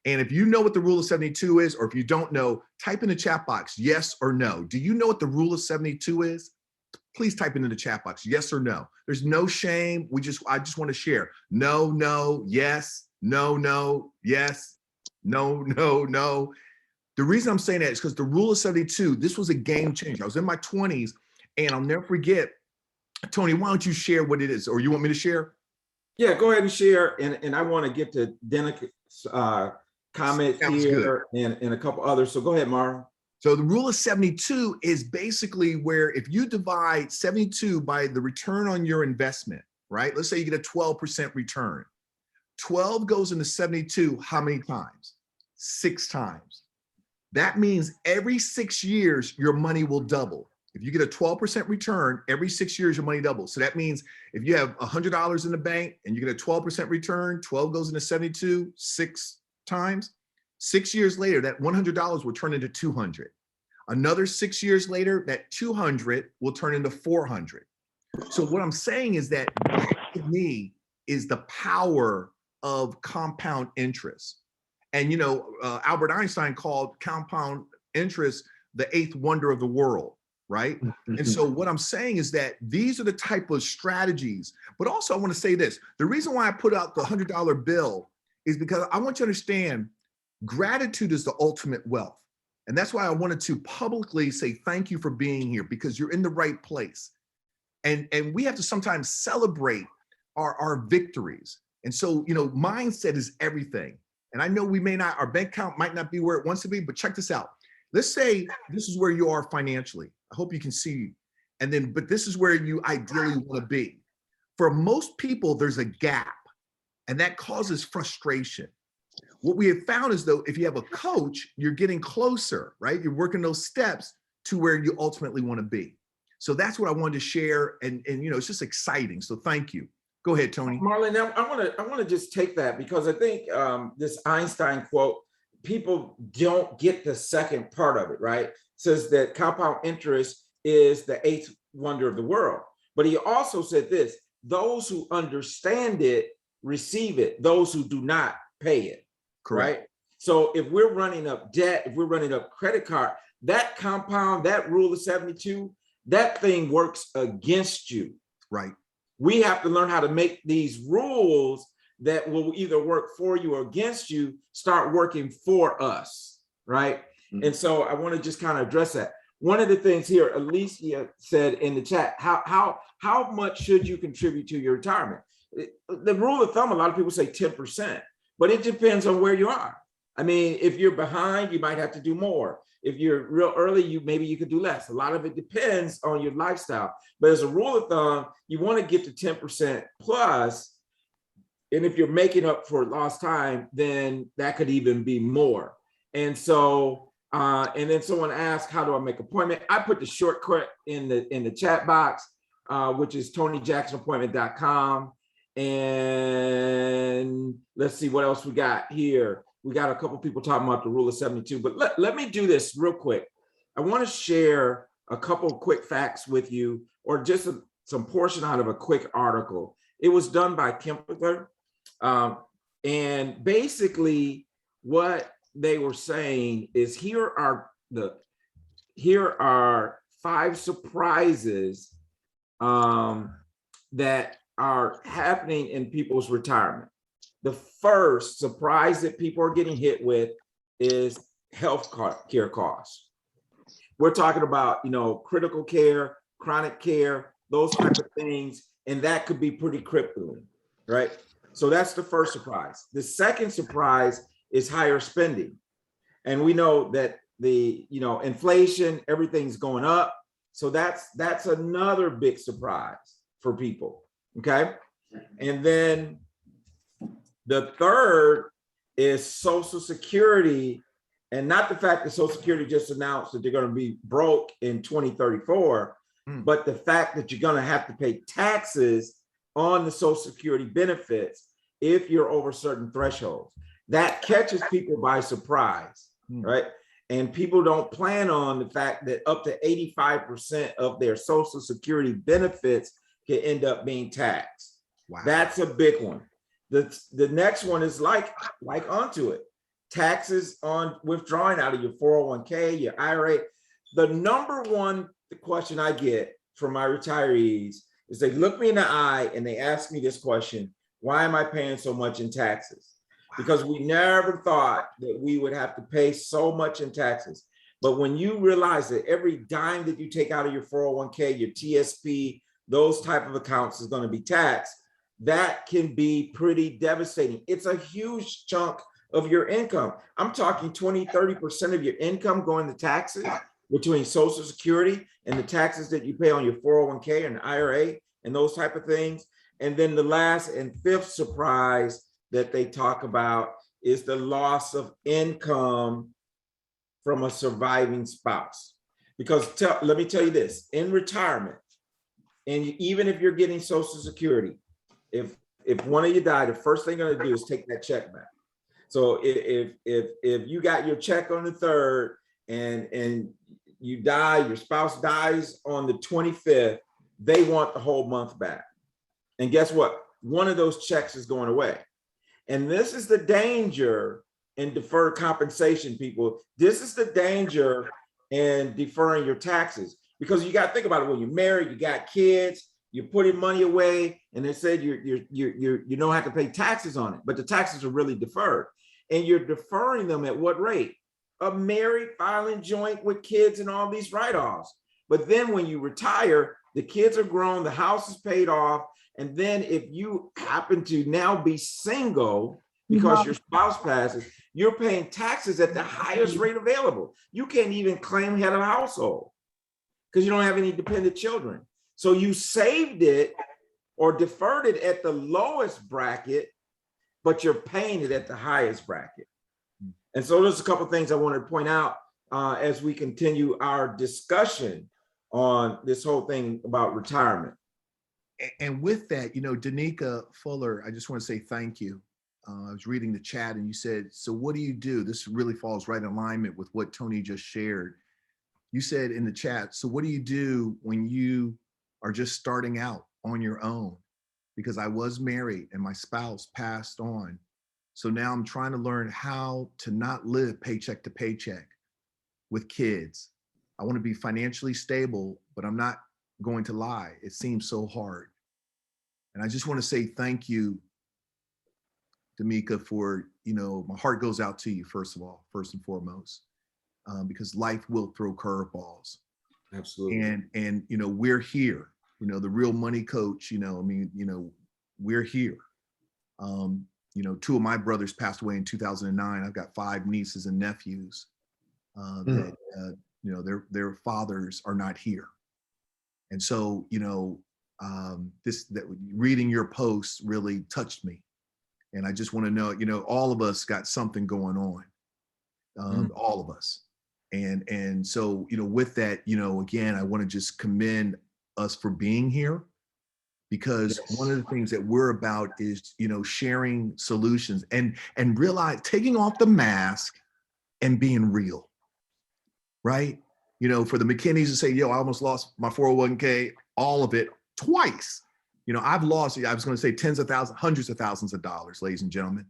And if you know what the rule of 72 is, or if you don't know, type in the chat box, yes or no. Do you know what the rule of 72 is? Please type it in the chat box, yes or no. There's no shame. I just want to share. No, no, yes, no, no, yes, no, no, no. The reason I'm saying that is because the rule of 72, this was a game changer. I was in my 20s, and I'll never forget. Tony, why don't you share what it is? Or you want me to share? Yeah, go ahead and share. And I want to get to Denica's comments here and a couple others. So go ahead, Mara. So the rule of 72 is basically where if you divide 72 by the return on your investment, right? Let's say you get a 12% return. 12 goes into 72 how many times? 6 times. That means every 6 years, your money will double. If you get a 12% return, every 6 years, your money doubles. So that means if you have $100 in the bank and you get a 12% return, 12 goes into 72, 6 times. 6 years later, that $100 will turn into 200. Another 6 years later, that 200 will turn into 400. So what I'm saying is that to me is the power of compound interest. And, you know, Albert Einstein called compound interest the 8th wonder of the world, right? And so what I'm saying is that these are the type of strategies, but also I want to say this. The reason why I put out the $100 bill is because I want you to understand gratitude is the ultimate wealth. And that's why I wanted to publicly say thank you for being here, because you're in the right place. And we have to sometimes celebrate our victories. And so, you know, mindset is everything. And I know we may not, our bank account might not be where it wants to be, but check this out. Let's say this is where you are financially. I hope you can see. And then, but this is where you ideally want to be. For most people, there's a gap, and that causes frustration. What we have found is, though, if you have a coach, you're getting closer, right? You're working those steps to where you ultimately want to be. So that's what I wanted to share. And you know, it's just exciting. So thank you. Go ahead, Tony. Marlon, now I want to just take that, because I think this Einstein quote, people don't get the second part of it, right? It says that compound interest is the 8th wonder of the world. But he also said this: those who understand it receive it, those who do not pay it. Correct. Right? So if we're running up debt, if we're running up credit card, that compound, that rule of 72, that thing works against you. Right. We have to learn how to make these rules that will either work for you or against you start working for us, right? Mm-hmm. And so I want to just kind of address that. One of the things here, Alicia said in the chat, how much should you contribute to your retirement? The rule of thumb, a lot of people say 10%, but it depends on where you are. I mean, if you're behind, you might have to do more. If you're real early, maybe you could do less. A lot of it depends on your lifestyle. But as a rule of thumb, you want to get to 10% plus. And if you're making up for lost time, then that could even be more. And so, and then someone asked, how do I make an appointment? I put the shortcut in the chat box, which is TonyJacksonAppointment.com. And let's see what else we got here. We got a couple people talking about the rule of 72, but let me do this real quick. I want to share a couple of quick facts with you, or just some portion out of a quick article. It was done by Kempler. And basically what they were saying is here are 5 surprises that are happening in people's retirement. The first surprise that people are getting hit with is health care costs. We're talking about, you know, critical care, chronic care, those types of things, and that could be pretty crippling, right? So that's the first surprise. The second surprise is higher spending. And we know that inflation, everything's going up. So that's another big surprise for people, okay? And then the third is Social Security, and not the fact that Social Security just announced that they're going to be broke in 2034, but the fact that you're going to have to pay taxes on the Social Security benefits if you're over certain thresholds. That catches people by surprise, right? And people don't plan on the fact that up to 85% of their Social Security benefits can end up being taxed. Wow. That's a big one. The next one is like onto it. Taxes on withdrawing out of your 401k, your IRA. The number one question I get from my retirees is they look me in the eye and they ask me this question: why am I paying so much in taxes? because we never thought that we would have to pay so much in taxes. But when you realize that every dime that you take out of your 401k, your TSP, those type of accounts is going to be taxed, that can be pretty devastating. It's a huge chunk of your income. I'm talking 20, 30% of your income going to taxes between Social Security and the taxes that you pay on your 401k and IRA and those type of things. And then the last and fifth surprise that they talk about is the loss of income from a surviving spouse. Because let me tell you this, in retirement, and even if you're getting Social Security, if one of you died, the first thing you're gonna do is take that check back. So if you got your check on the 3rd and you die, your spouse dies on the 25th, they want the whole month back. And guess what? One of those checks is going away. And this is the danger in deferred compensation, people. This is the danger in deferring your taxes, because you got to think about it. When you're married, you got kids, you're putting money away, and they said you don't have to pay taxes on it, but the taxes are really deferred, and you're deferring them at what rate? A married filing joint with kids and all these write-offs. But then when you retire, the kids are grown, the house is paid off, and then if you happen to now be single because your spouse passes, you're paying taxes at the highest rate available. You can't even claim head of household because you don't have any dependent children. So you saved it or deferred it at the lowest bracket, but you're paying it at the highest bracket. And so there's a couple of things I want to point out as we continue our discussion on this whole thing about retirement. And with that, Danica Fuller, I just want to say thank you. I was reading the chat and you said, so what do you do? This really falls right in alignment with what Tony just shared. You said in the chat, so what do you do when you are just starting out on your own? Because I was married and my spouse passed on. So now I'm trying to learn how to not live paycheck to paycheck with kids. I want to be financially stable, but I'm not going to lie. It seems so hard. And I just want to say thank you, Damika, for, my heart goes out to you, first and foremost, because life will throw curveballs. Absolutely. And we're here, the Real Money Coach, we're here. Two of my brothers passed away in 2009. I've got 5 nieces and nephews that, their fathers are not here. And so, reading your post really touched me. And I just want to know, all of us got something going on, all of us. And so, with that, again, I want to just commend us for being here, because one of the things that we're about is, sharing solutions and realize taking off the mask and being real, right? For the McKinneys to say, I almost lost my 401k, all of it twice. I've lost, I was going to say tens of thousands, hundreds of thousands of dollars, ladies and gentlemen.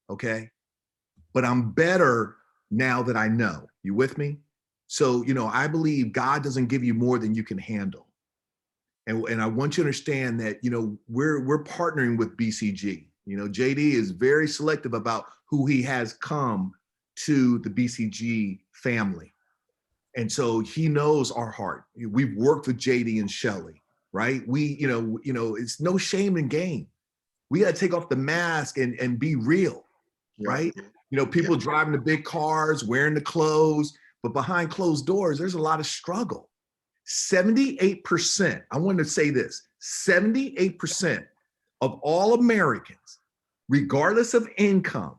Okay. But I'm better now that I know. You with me? So, I believe God doesn't give you more than you can handle. And I want you to understand that, we're partnering with BCG. JD is very selective about who he has come to the BCG family. And so he knows our heart. We've worked with JD and Shelly, right? We, it's no shame in game. We got to take off the mask and be real, right? People driving the big cars, wearing the clothes, but behind closed doors, there's a lot of struggle. 78%, I want to say this, 78% of all Americans, regardless of income,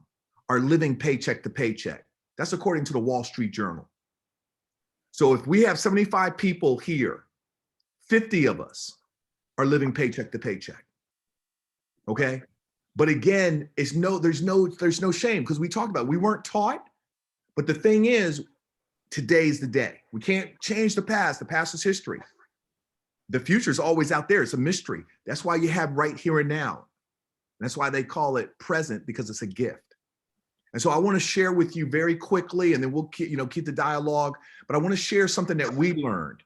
are living paycheck to paycheck. That's according to the Wall Street Journal. So if we have 75 people here, 50 of us are living paycheck to paycheck. Okay? But again, there's no shame, because we talked about it. We weren't taught, but the thing is, today's the day. We can't change the past. The past is history. The future is always out there. It's a mystery. That's why you have right here and now. That's why they call it present, because it's a gift. And so I want to share with you very quickly, and then we'll keep the dialogue, but I want to share something that we learned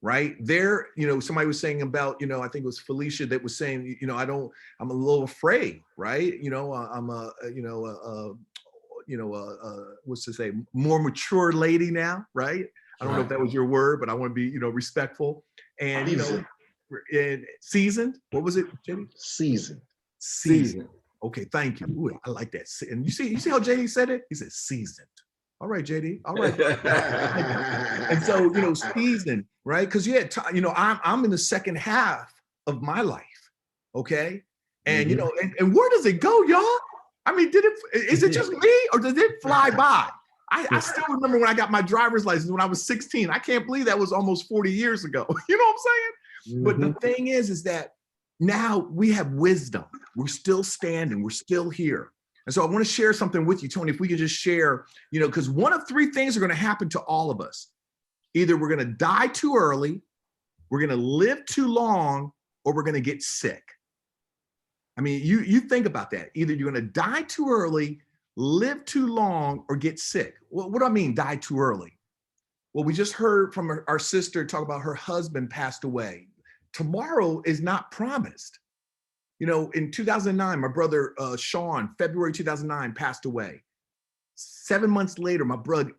right? There, you know, somebody was saying about, you know, I think it was Felicia that was saying, you know, I'm a little afraid, right? You know, I'm a, what's to say, more mature lady now, right? I don't know if that was your word, but I want to be, you know, respectful and, you know, and seasoned. What was it, JD? Seasoned. Seasoned. Okay, thank you. Ooh, I like that. And you see how JD said it? He said seasoned. All right, JD. All right. And so, you know, seasoned, right? Because you know, I'm in the second half of my life. Okay. And you know, and where does it go, y'all? I mean, is it just me or does it fly by? I still remember when I got my driver's license when I was 16. I can't believe that was almost 40 years ago. You know what I'm saying? But the thing is that now we have wisdom. We're still standing. We're still here. And so I want to share something with you, Tony, if we could just share, you know, because one of three things are going to happen to all of us. Either we're going to die too early, we're going to live too long, or we're going to get sick. I mean, you think about that. Either you're going to die too early, live too long, or get sick. Well, what do I mean, die too early? Well, we just heard from our sister talk about her husband passed away. Tomorrow is not promised. You know, in 2009, my brother Sean, February 2009, passed away. 7 months later, my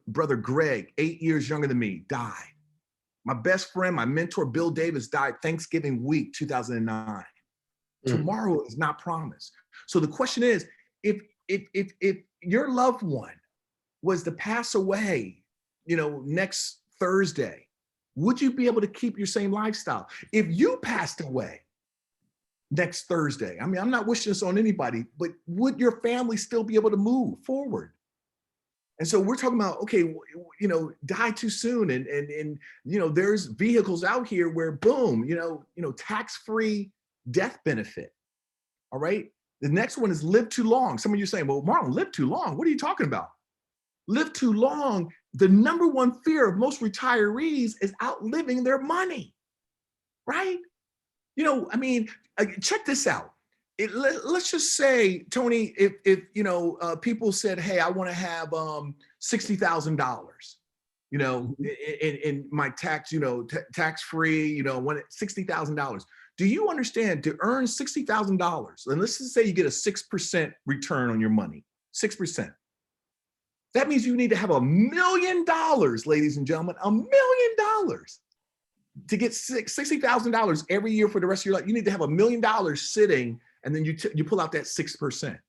brother Greg, 8 years younger than me, died. My best friend, my mentor, Bill Davis, died Thanksgiving week 2009. Tomorrow is not promised. So the question is, if your loved one was to pass away, you know, next Thursday, would you be able to keep your same lifestyle? If you passed away next Thursday, I mean, I'm not wishing this on anybody, but would your family still be able to move forward? And so we're talking about, okay, you know, die too soon. And you know, there's vehicles out here where boom, you know, tax-free death benefit. All right. The next one is live too long. Some of you are saying, well, Marlon, live too long. What are you talking about? Live too long. The number one fear of most retirees is outliving their money, right? You know, I mean, check this out. Let's just say, Tony, if you know, people said, hey, I want to have $60,000, you know, in my tax, you know, tax-free, you know, $60,000. Do you understand, to earn $60,000, and let's just say you get a 6% return on your money, 6%. That means you need to have $1 million, ladies and gentlemen, $1 million to get $60,000 every year for the rest of your life. You need to have $1 million sitting, and then you pull out that 6%,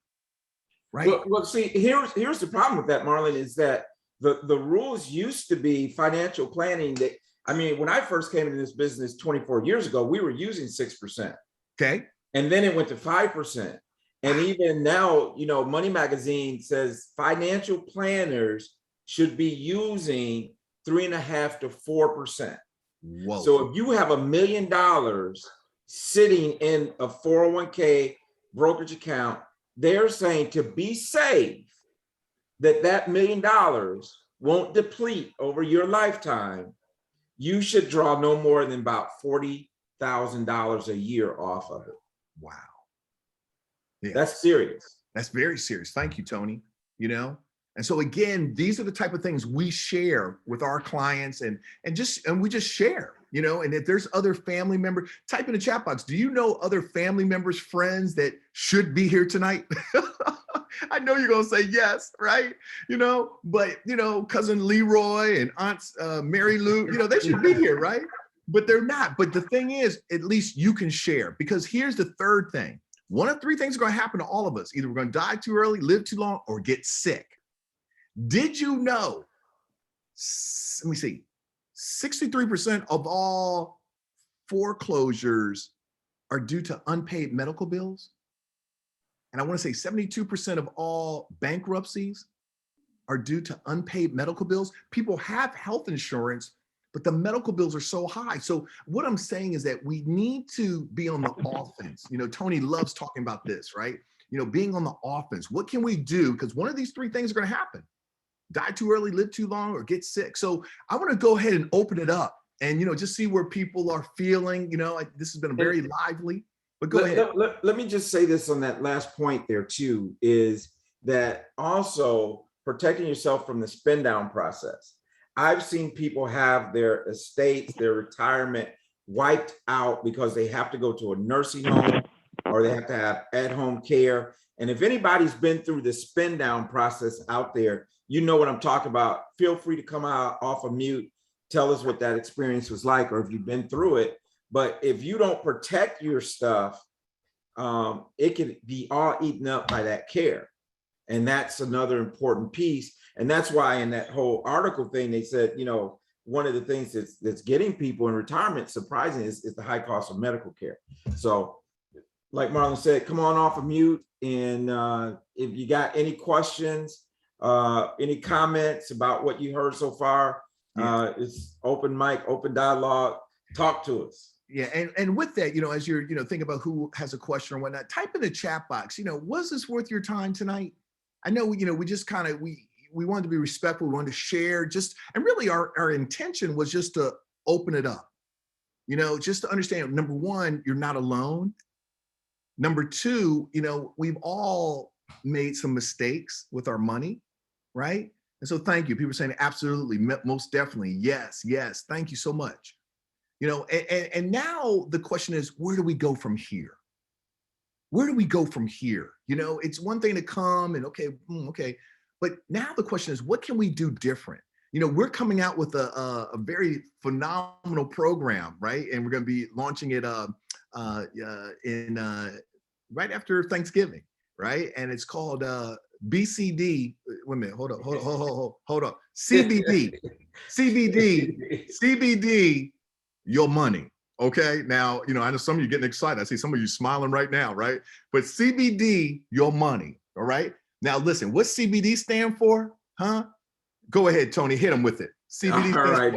right? Well, see, here's the problem with that, Marlon, is that the rules used to be financial planning. That, I mean, when I first came into this business 24 years ago, we were using 6%. Okay. And then it went to 5%. And even now, you know, Money Magazine says financial planners should be using 3.5% to 4%. Whoa. So if you have $1 million sitting in a 401k brokerage account, they're saying to be safe, that $1 million won't deplete over your lifetime, you should draw no more than about $40,000 a year off of it. Wow. Yeah. That's serious. That's very serious. Thank you, Tony. You know, and so again, these are the type of things we share with our clients, and we just share, you know. And if there's other family members, type in the chat box. Do you know other family members, friends that should be here tonight? I know you're gonna say yes, right? You know, but you know, cousin Leroy and Aunt Mary Lou, you know, they should be here, right? But they're not. But the thing is, at least you can share, because here's the third thing. One of three things are going to happen to all of us. Either we're going to die too early, live too long, or get sick. Did you know, let me see, 63% of all foreclosures are due to unpaid medical bills? And I want to say 72% of all bankruptcies are due to unpaid medical bills. People have health insurance, but the medical bills are so high. So what I'm saying is that we need to be on the offense. You know, Tony loves talking about this, right? You know, being on the offense. What can we do? Because one of these three things are going to happen. Die too early, live too long, or get sick. So I want to go ahead and open it up and, you know, just see where people are feeling. You know, this has been very lively, but go ahead. Let me just say this on that last point there too, is that also protecting yourself from the spin down process. I've seen people have their estates, their retirement wiped out because they have to go to a nursing home or they have to have at-home care. And if anybody's been through the spin down process out there, you know what I'm talking about. Feel free to come out off of mute. Tell us what that experience was like, or if you've been through it. But if you don't protect your stuff, it can be all eaten up by that care. And that's another important piece. And that's why in that whole article thing, they said, you know, one of the things that's getting people in retirement, surprising, is the high cost of medical care. So like Marlon said, come on off of mute. And if you got any questions, any comments about what you heard so far, it's open mic, open dialogue, talk to us. Yeah, and with that, you know, as you're, you know, think about who has a question or whatnot, type in the chat box, you know, was this worth your time tonight? I know, you know, we just kind of, we wanted to be respectful, we wanted to share and really our intention was just to open it up, you know, just to understand, number one, you're not alone. Number two, you know, we've all made some mistakes with our money, right? And so thank you. People are saying absolutely, most definitely, yes, thank you so much. You know, and now the question is, where do we go from here? Where do we go from here? You know, it's one thing to come and okay, but now the question is, what can we do different? You know, we're coming out with a very phenomenal program, right? And we're going to be launching it right after Thanksgiving, right? And it's called BCD. Wait a minute, hold up. CBD, your money. Okay, now, you know, I know some of you getting excited. I see some of you smiling right now, right? But CBD, your money, all right? Now listen, what CBD stand for, huh? Go ahead, Tony, hit them with it. CBD all right,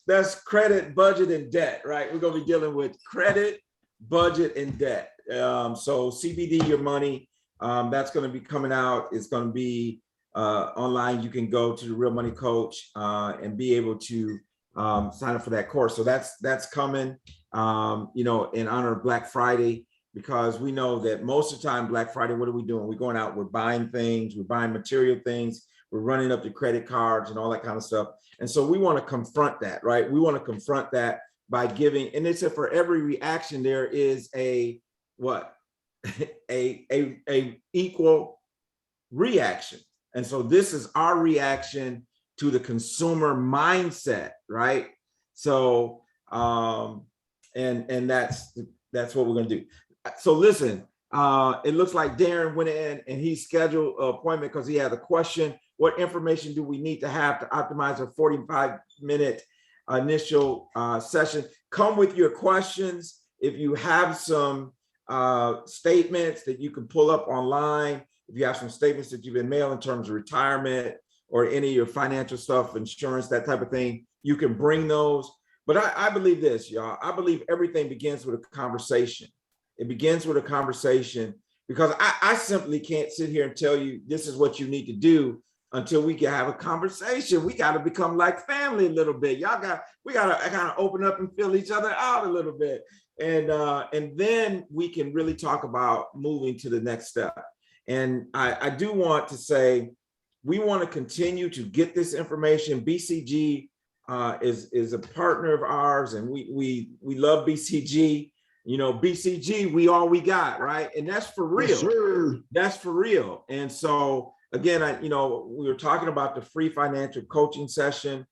that's credit, budget, and debt, right? We're gonna be dealing with credit, budget, and debt. So CBD, your money, that's gonna be coming out. It's gonna be online. You can go to the Real Money Coach and be able to sign up for that course. So that's coming, you know, in honor of Black Friday, because we know that most of the time, Black Friday, what are we doing? We're going out, we're buying things, we're buying material things, we're running up the credit cards and all that kind of stuff. And so we want to confront that, right? We want to confront that by giving, and they said for every reaction, there is a equal reaction. And so this is our reaction to the consumer mindset, right? So, and that's what we're gonna do. So listen, it looks like Darren went in and he scheduled an appointment because he had a question. What information do we need to have to optimize a 45-minute initial session? Come with your questions. If you have some statements that you can pull up online, if you have some statements that you've been mailed in terms of retirement or any of your financial stuff, insurance, that type of thing, you can bring those. But I believe this, y'all. I believe everything begins with a conversation. It begins with a conversation, because I simply can't sit here and tell you this is what you need to do until we can have a conversation. We got to become like family a little bit. We got to kind of open up and fill each other out a little bit. And then we can really talk about moving to the next step. And I do want to say, we want to continue to get this information. BCG is a partner of ours, and we love BCG. You know, BCG, we all we got, right? And that's for real. Yes, sir. That's for real. And so again, we were talking about the free financial coaching session.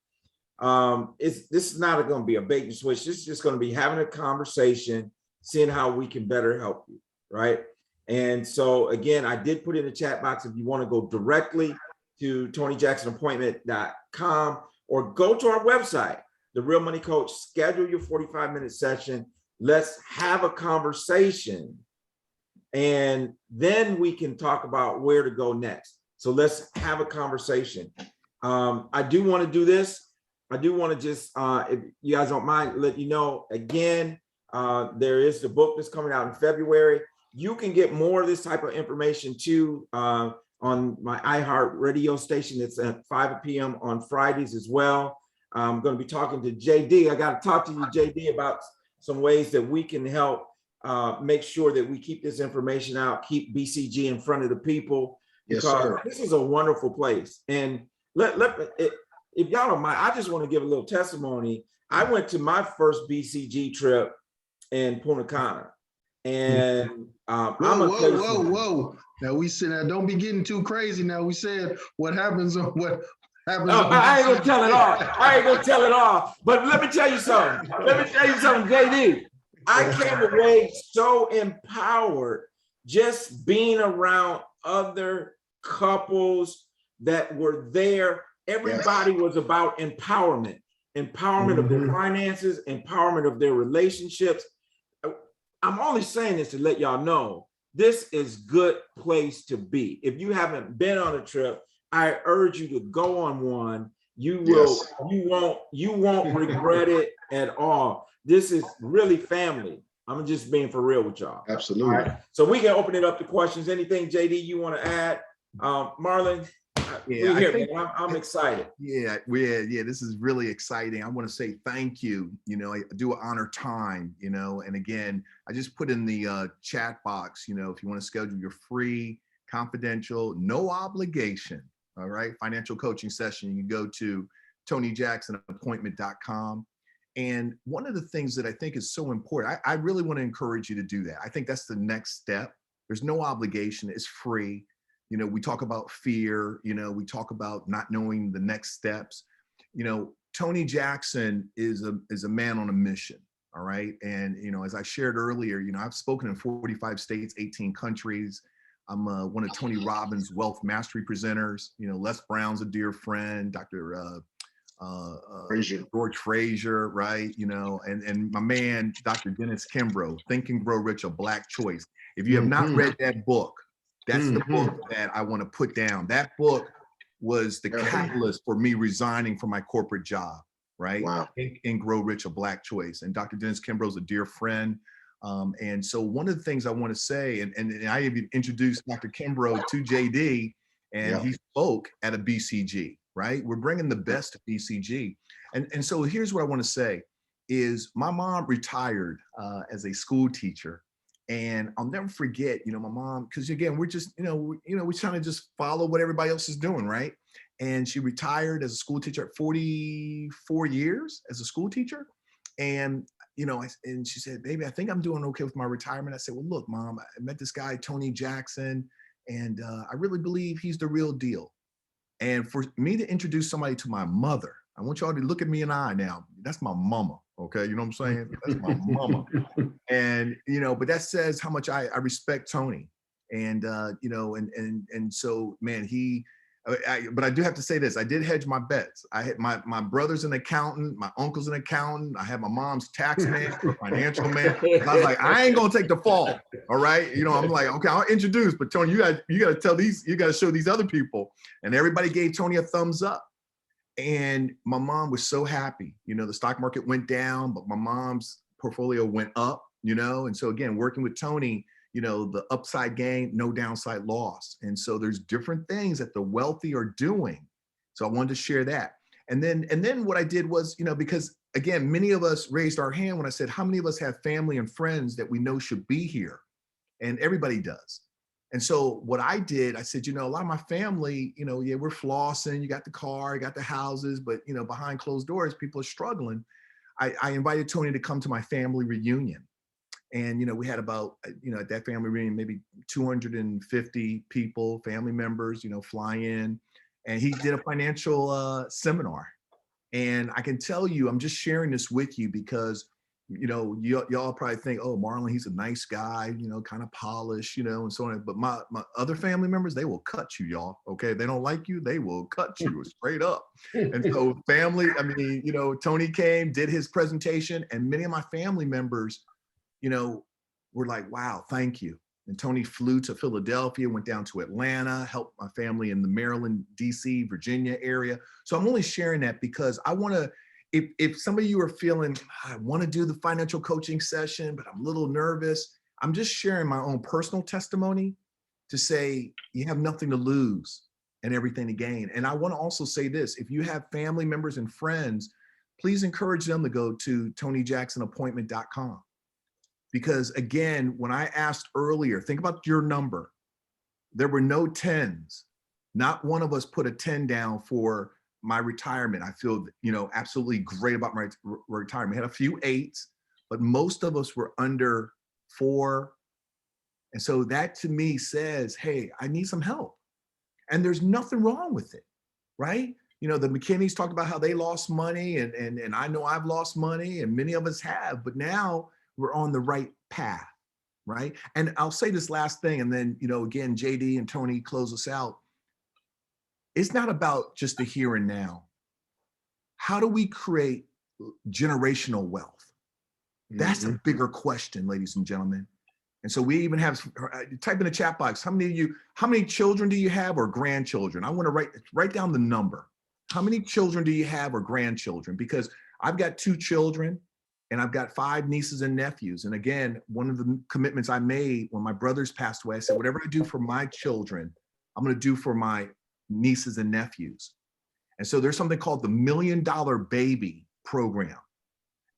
This is not going to be a bait and switch. This is just going to be having a conversation, seeing how we can better help you, right? And so again, I did put in the chat box if you want to go directly to TonyJacksonAppointment.com or go to our website, The Real Money Coach, schedule your 45-minute session. Let's have a conversation, and then we can talk about where to go next. So let's have a conversation. I do want to do this. I do want to just, if you guys don't mind, let you know again, there is the book that's coming out in February. You can get more of this type of information too on my iHeart radio station. It's at 5 p.m. on Fridays as well. I'm going to be talking to JD. I got to talk to you, JD, about some ways that we can help make sure that we keep this information out, keep BCG in front of the people, because this is a wonderful place. And if y'all don't mind, I just want to give a little testimony. I went to my first BCG trip in Punta Cana. And whoa. Now we said that don't be getting too crazy. Now we said what happens on what happens. Oh, I ain't gonna tell it all. I ain't gonna tell it all. But let me tell you something. JD. I came away so empowered just being around other couples that were there. Everybody was about empowerment of their finances, empowerment of their relationships. I'm only saying this to let y'all know this is good place to be. If you haven't been on a trip, I urge you to go on one. You won't regret it at all. This is really family. I'm just being for real with y'all. Absolutely. All right? So we can open it up to questions. Anything, JD, you want to add? Marlon, I'm excited. Yeah, this is really exciting. I want to say thank you. I do honor time, and again, I just put in the chat box, if you want to schedule your free, confidential, no obligation, all right, financial coaching session, you can go to TonyJacksonAppointment.com. And one of the things that I think is so important, I really want to encourage you to do that. I think that's the next step. There's no obligation. It's free. We talk about fear, we talk about not knowing the next steps. Tony Jackson is a man on a mission. All right. And, as I shared earlier, I've spoken in 45 states, 18 countries. I'm one of Tony Robbins' wealth mastery presenters. Les Brown's a dear friend, Dr. George Frazier, right? And my man, Dr. Dennis Kimbrough, Think and Grow Rich, A Black Choice. If you have not read that book, that's the book that I want to put down. That book was the catalyst for me resigning from my corporate job, right? Wow. Think and Grow Rich, A Black Choice. And Dr. Dennis Kimbrough is a dear friend. And so one of the things I want to say, and I even introduced Dr. Kimbrough to JD, and he spoke at a BCG, right? We're bringing the best to BCG. And so here's what I want to say is my mom retired as a school teacher. And I'll never forget, my mom, because again, we're just, we're trying to just follow what everybody else is doing, right? And she retired as a school teacher at 44 years as a school teacher. And, and she said, baby, I think I'm doing okay with my retirement. I said, well, look, Mom, I met this guy, Tony Jackson, and I really believe he's the real deal. And for me to introduce somebody to my mother, I want y'all to look at me in the eye now. That's my mama. Okay. You know what I'm saying? That's my mama. And, but that says how much I respect Tony. And, and so, man, but I do have to say this. I did hedge my bets. I had my brother's an accountant. My uncle's an accountant. I had my mom's tax man, financial man. I was like, I ain't going to take the fall. All right. I'm like, okay, I'll introduce, but Tony, you got to tell you got to show these other people. And everybody gave Tony a thumbs up. And my mom was so happy. The stock market went down, but my mom's portfolio went up, and so again, working with Tony, the upside gain, no downside loss. And so there's different things that the wealthy are doing. So I wanted to share that. And then what I did was, because again, many of us raised our hand when I said, how many of us have family and friends that we know should be here? And everybody does. And so what I did, I said, a lot of my family, we're flossing, you got the car, you got the houses, but, behind closed doors, people are struggling. I invited Tony to come to my family reunion. And, we had about, at that family reunion, maybe 250 people, family members, fly in. And he did a financial seminar. And I can tell you, I'm just sharing this with you because y'all probably think, oh, Marlon, he's a nice guy, kind of polished, and so on. But my other family members, they will cut you, y'all. Okay. They don't like you. They will cut you straight up. And so family, Tony came, did his presentation, and many of my family members, were like, wow, thank you. And Tony flew to Philadelphia, went down to Atlanta, helped my family in the Maryland, DC, Virginia area. So I'm only sharing that because I want to, if some of you are feeling, I want to do the financial coaching session, but I'm a little nervous, I'm just sharing my own personal testimony to say you have nothing to lose and everything to gain. And I want to also say this, if you have family members and friends, please encourage them to go to TonyJacksonAppointment.com. Because again, when I asked earlier, think about your number. There were no 10s. Not one of us put a 10 down for my retirement. I feel, absolutely great about my retirement. I had a few 8s, but most of us were under 4. And so that to me says, hey, I need some help. And there's nothing wrong with it, right? The McKinneys talked about how they lost money, and I know I've lost money, and many of us have, but now we're on the right path, right? And I'll say this last thing, and then, again, JD and Tony close us out. It's not about just the here and now. How do we create generational wealth? That's a bigger question, ladies and gentlemen. And so we even have, type in the chat box, how many children do you have or grandchildren? I want to write down the number. How many children do you have or grandchildren? Because I've got 2 children and I've got 5 nieces and nephews. And again, one of the commitments I made when my brothers passed away, I said, whatever I do for my children, I'm going to do for my nieces and nephews. And so there's something called the $1 Million Baby program.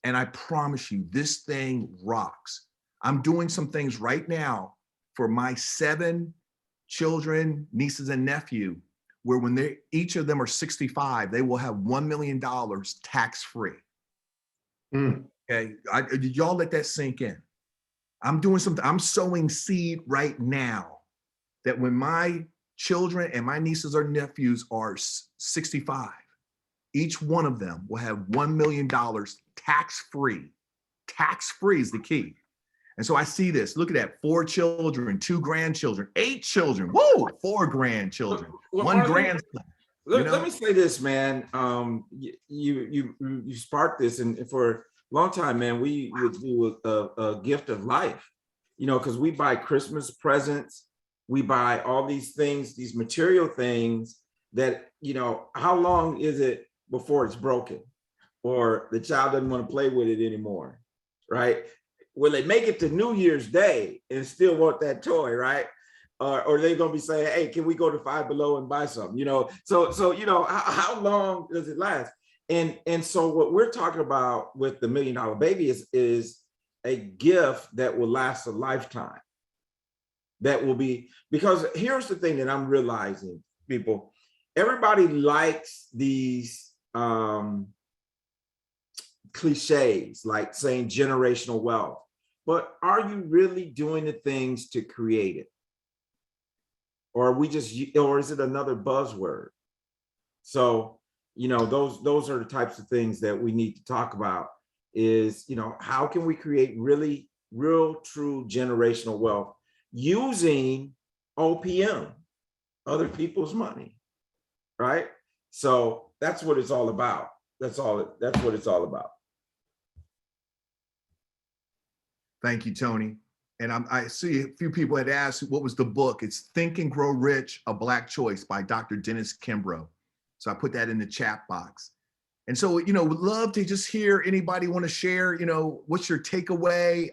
And I promise you, this thing rocks. I'm doing some things right now for my 7 children, nieces and nephew, where when each of them are 65, they will have $1 million tax-free. Okay, y'all let that sink in. I'm doing something, I'm sowing seed right now that when my children and my nieces or nephews are 65, each one of them will have $1 million tax-free. Tax-free is the key. And so I see this, look at that, 4 children, 2 grandchildren, 8 children, whoa, 4 grandchildren, Well, 1 grandson. Let me say this, man. You sparked this, and for a long time, man, we would do a gift of life, because we buy Christmas presents, we buy all these things, these material things that, how long is it before it's broken or the child doesn't want to play with it anymore, right? Will they make it to New Year's Day and still want that toy, right? Or they're gonna be saying, hey, can we go to Five Below and buy some? So how long does it last? And so what we're talking about with the $1 Million Baby is a gift that will last a lifetime. That will be, because here's the thing that I'm realizing, people, everybody likes these cliches, like saying generational wealth, but are you really doing the things to create it? Or is it another buzzword? So, those are the types of things that we need to talk about is, how can we create real, true generational wealth using OPM, other people's money, right? So that's what it's all about. That's what it's all about. Thank you, Tony. And I see a few people had asked, what was the book? It's Think and Grow Rich, A Black Choice by Dr. Dennis Kimbrough. So I put that in the chat box. And so, would love to just hear anybody want to share, what's your takeaway?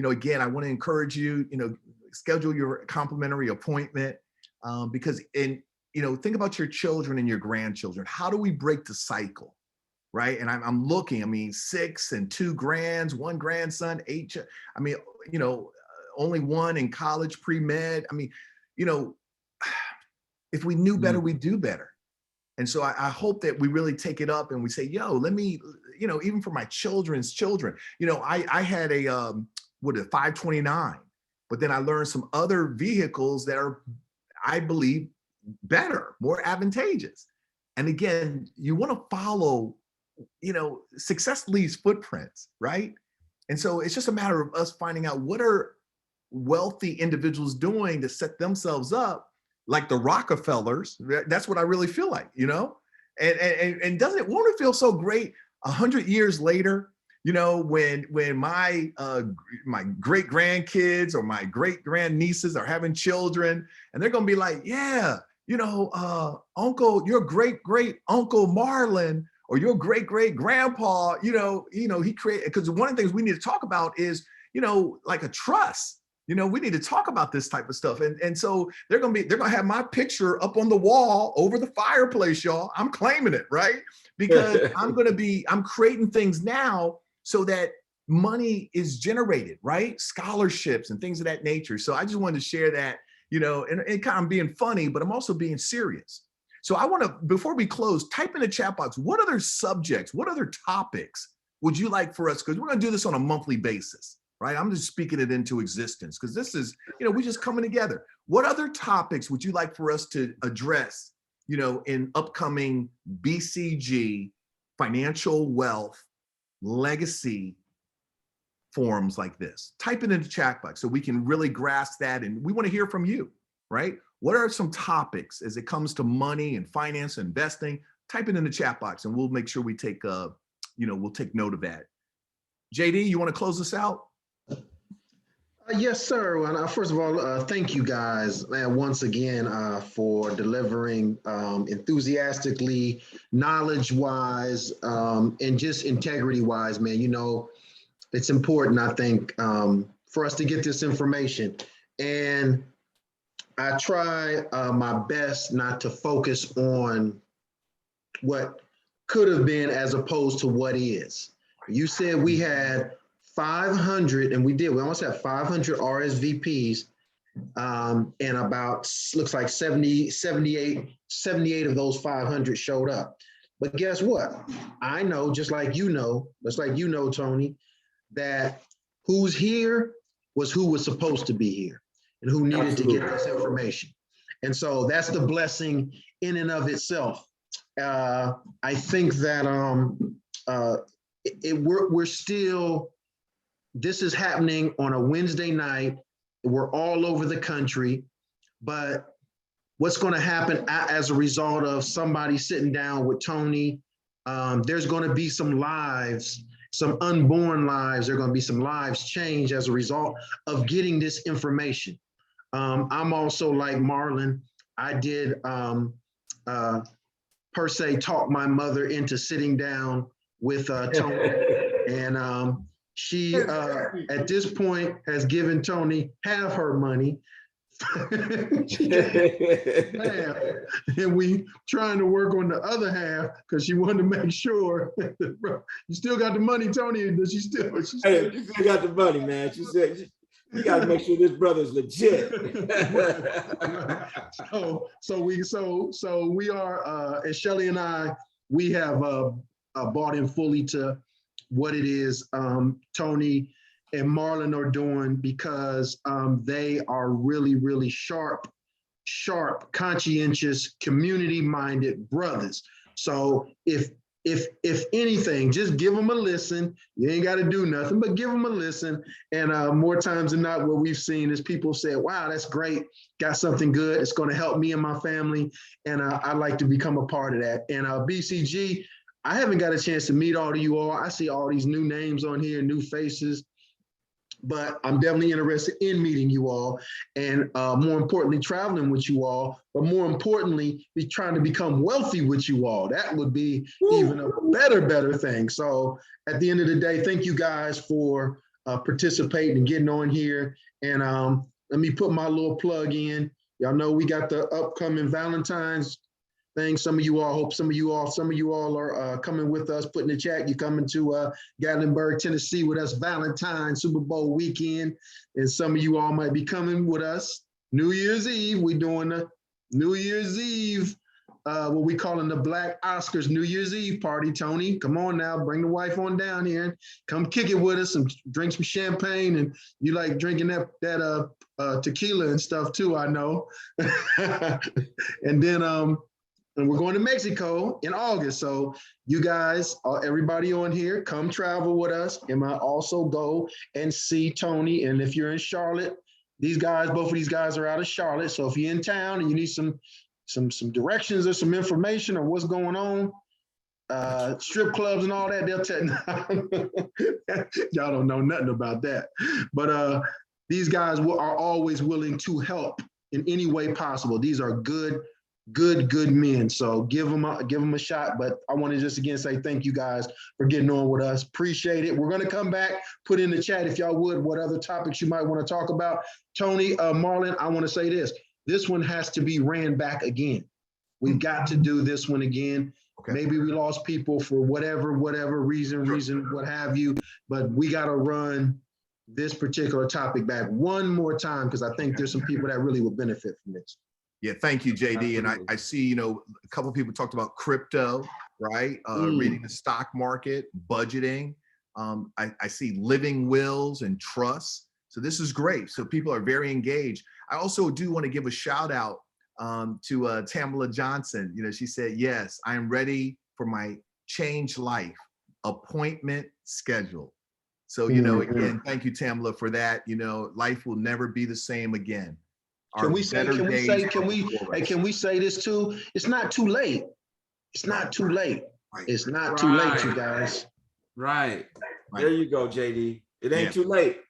Again, I want to encourage you, schedule your complimentary appointment because think about your children and your grandchildren. How do we break the cycle? Right. And I'm looking, 6 and 2 grands, 1 grandson, 8. Only 1 in college, pre-med. If we knew better, we'd do better. And so I hope that we really take it up and we say, let me, even for my children's children, I had a 529, but then I learned some other vehicles that are, I believe, better, more advantageous. And again, you want to follow success leaves footprints, right? And so it's just a matter of us finding out what are wealthy individuals doing to set themselves up, like the Rockefellers. That's what I really feel like, and won't it feel so great 100 years later, when my great grandkids or my great grandnieces are having children and they're going to be like, uncle, your great uncle Marlon, or your great grandpa, he created, because one of the things we need to talk about is, like a trust. We need to talk about this type of stuff. And so they're gonna have my picture up on the wall over the fireplace, y'all. I'm claiming it, right? Because I'm creating things now so that money is generated, right? Scholarships and things of that nature. So I just wanted to share that, and kind of being funny, but I'm also being serious. So I want to, before we close, type in the chat box, what other subjects, what other topics would you like for us? Because we're going to do this on a monthly basis, right? I'm just speaking it into existence because this is, we just coming together. What other topics would you like for us to address, in upcoming BCG financial wealth legacy forums like this? Type it in the chat box so we can really grasp that. And we want to hear from you, right? What are some topics as it comes to money and finance and investing? Type it in the chat box and we'll make sure we take, we'll take note of that. JD, you want to close us out? Yes, sir. And first of all, thank you guys, man, once again for delivering enthusiastically, knowledge-wise, and just integrity-wise, man. It's important, I think, for us to get this information. And I try my best not to focus on what could have been as opposed to what is. You said we had 500, and we did. We almost had 500 RSVPs, and about, looks like 78 of those 500 showed up. But guess what? I know, just like Tony, that who's here was who was supposed to be here and who needed to get this information. And so that's the blessing in and of itself. I think that we're still, this is happening on a Wednesday night. We're all over the country, but what's going to happen as a result of somebody sitting down with Tony, there's going to be some lives, some unborn lives. There are going to be some lives changed as a result of getting this information. I'm also like Marlon. I did, per se, talk my mother into sitting down with Tony. And she, at this point, has given Tony half her money. And we trying to work on the other half because she wanted to make sure. You still got the money, Tony? Does she still? Hey, you still got the money, man. She said, you got to make sure this brother's legit. So we are, and Shelly and I, we have bought in fully to what it is Tony and Marlon are doing, because they are really, really sharp, conscientious, community-minded brothers. So if anything, just give them a listen. You ain't got to do nothing, but give them a listen. And more times than not, what we've seen is people say, wow, that's great. Got something good. It's going to help me and my family. And I'd like to become a part of that. And BCG, I haven't got a chance to meet all of you all. I see all these new names on here, new faces. But I'm definitely interested in meeting you all, and more importantly, traveling with you all, but more importantly, be trying to become wealthy with you all. That would be even a better thing. So at the end of the day, thank you guys for participating and getting on here. And let me put my little plug in. Y'all know we got the upcoming Valentine's thing. Some of you all are coming with us. Put in the chat, you're coming to Gatlinburg, Tennessee with us Valentine's Super Bowl weekend. And some of you all might be coming with us New Year's Eve. We're doing the New Year's Eve, what we calling the Black Oscars New Year's Eve party. Tony, come on now, bring the wife on down here and come kick it with us and drink some champagne. And you like drinking that tequila and stuff too, I know. And then and we're going to Mexico in August. So you guys, everybody on here, come travel with us. And I also go and see Tony. And if you're in Charlotte, both of these guys are out of Charlotte. So if you're in town and you need some directions or some information on what's going on, strip clubs and all that, they'll tell y'all don't know nothing about that. But these guys are always willing to help in any way possible. These are good men. So give them a shot. But I want to just again say thank you guys for getting on with us. Appreciate it. We're going to come back, put in the chat if y'all would, what other topics you might want to talk about. Tony, Marlon, I want to say this one has to be ran back again. We've got to do this one again. Okay. Maybe we lost people for whatever reason, what have you, but we got to run this particular topic back one more time, because I think there's some people that really will benefit from this. Yeah, thank you, JD. And Absolutely. I see, you know, a couple of people talked about crypto, right? Reading the stock market, budgeting. I see living wills and trusts. So this is great. So people are very engaged. I also do want to give a shout out to Tamala Johnson. You know, she said, yes, I am ready for my changed life appointment schedule. So, you know, again, thank you, Tamala, for that. You know, life will never be the same again. Can we say this too? It's not too late. It's not too late. It's not too late, you guys. Right. There you go, JD. It ain't too late.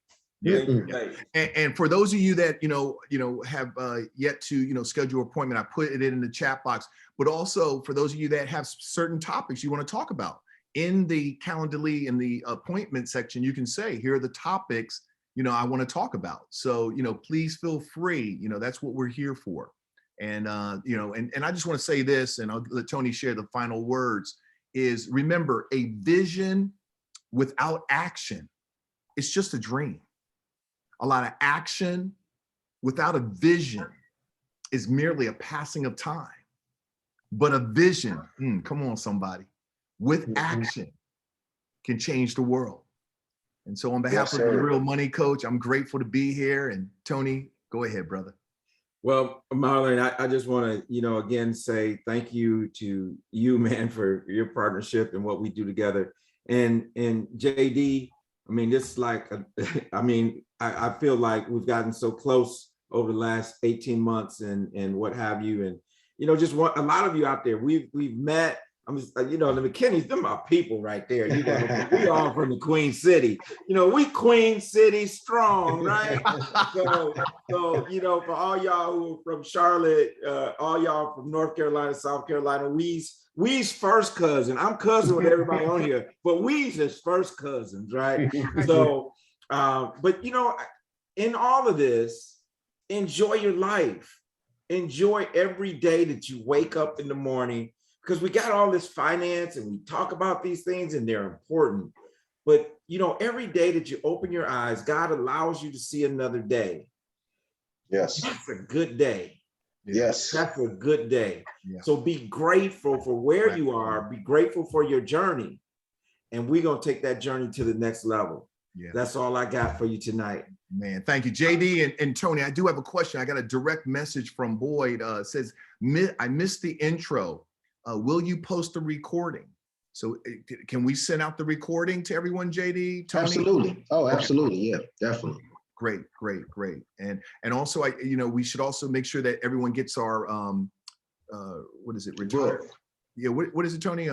And for those of you that, you know, have yet to, you know, schedule an appointment, I put it in the chat box, but also for those of you that have certain topics you want to talk about in the Calendly, in the appointment section, you can say, here are the topics, you know, I want to talk about. So, you know, please feel free, you know, that's what we're here for. And, you know, and I just want to say this, and I'll let Tony share the final words, is remember, a vision without action, it's just a dream. A lot of action without a vision is merely a passing of time. But a vision, come on, somebody, with action can change the world. And so on behalf of the Real Money Coach, I'm grateful to be here. And Tony, go ahead, brother. Well, Marlon, I just want to, you know, again, say thank you to you, man, for your partnership and what we do together. And JD, I mean, this is like, I feel like we've gotten so close over the last 18 months and what have you. And, you know, just a lot of you out there, we've met. I'm just, you know, the McKinneys, them are people right there. You know, we all from the Queen City. You know, we Queen City strong, right? so, you know, for all y'all who are from Charlotte, all y'all from North Carolina, South Carolina, we's first cousin. I'm cousin with everybody on here, but we's is first cousins, right? So, but you know, in all of this, enjoy your life. Enjoy every day that you wake up in the morning, because we got all this finance and we talk about these things and they're important. But, you know, every day that you open your eyes, God allows you to see another day. Yes. That's a good day. Yes. That's a good day. Yeah. So be grateful for where you are. Be grateful for your journey. And we're going to take that journey to the next level. Yeah. That's all I got for you tonight. Man, thank you. JD and Tony, I do have a question. I got a direct message from Boyd. Says, I missed the intro. Will you post the recording? So can we send out the recording to everyone, JD, Tony? Absolutely. Oh, absolutely. Yeah, definitely. Great. And also, you know, we should also make sure that everyone gets our, what is it? Retire. Yeah. What is it, Tony?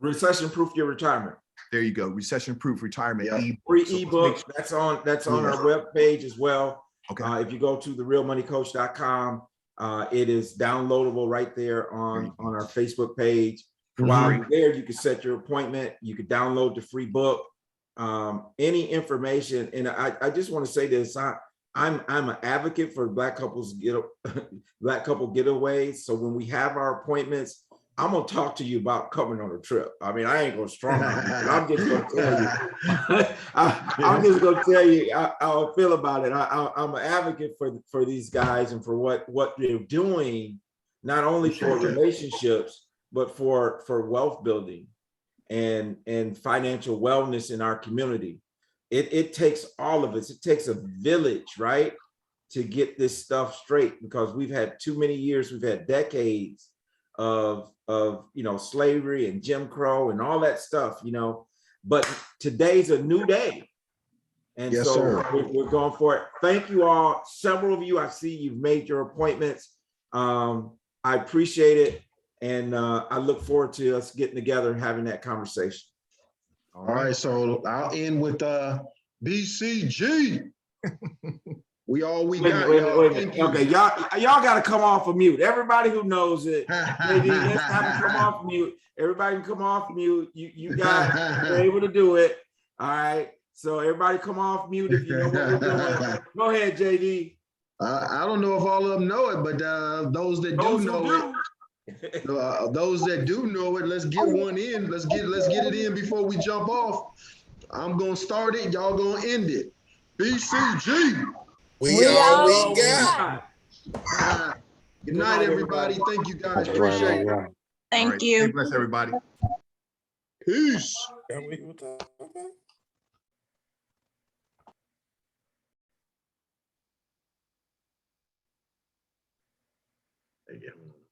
Recession Proof Your Retirement. There you go. Recession Proof Retirement. Yeah. Free ebook. That's on our webpage as well. Okay. If you go to therealmoneycoach.com, it is downloadable right there on our Facebook page. While you're there, you can set your appointment. You can download the free book. Any information, and I just want to say this: I'm an advocate for Black Couple Getaways. So when we have our appointments, I'm gonna talk to you about coming on a trip. I mean, I ain't gonna strong arm you, but I'm just gonna tell you. I'm just gonna tell you how I feel about it. I'm an advocate for these guys and for what they're doing, not only for relationships, but for wealth building and financial wellness in our community. It takes all of us. It takes a village, right, to get this stuff straight, because we've had too many years. We've had decades of you know, slavery and Jim Crow and all that stuff, you know, but today's a new day. And yes, so we're going for it. Thank you all. Several of you, I see you've made your appointments. I appreciate it. And I look forward to us getting together and having that conversation. All right. So I'll end with BCG. We got. Wait a minute. Okay, y'all got to come off of mute. Everybody who knows it, maybe let's have to come off mute. Everybody can come off mute. You you're able to do it. All right. So everybody come off mute if you know what we're doing. Go ahead, JD. I don't know if all of them know it, but those that do know it. Those that do know it, let's get one in. Let's get it in before we jump off. I'm gonna start it. Y'all gonna end it. BCG. We all we got. Good night, everybody. Thank you, guys. Appreciate it. All right. Thank you. God bless everybody. Peace. Again.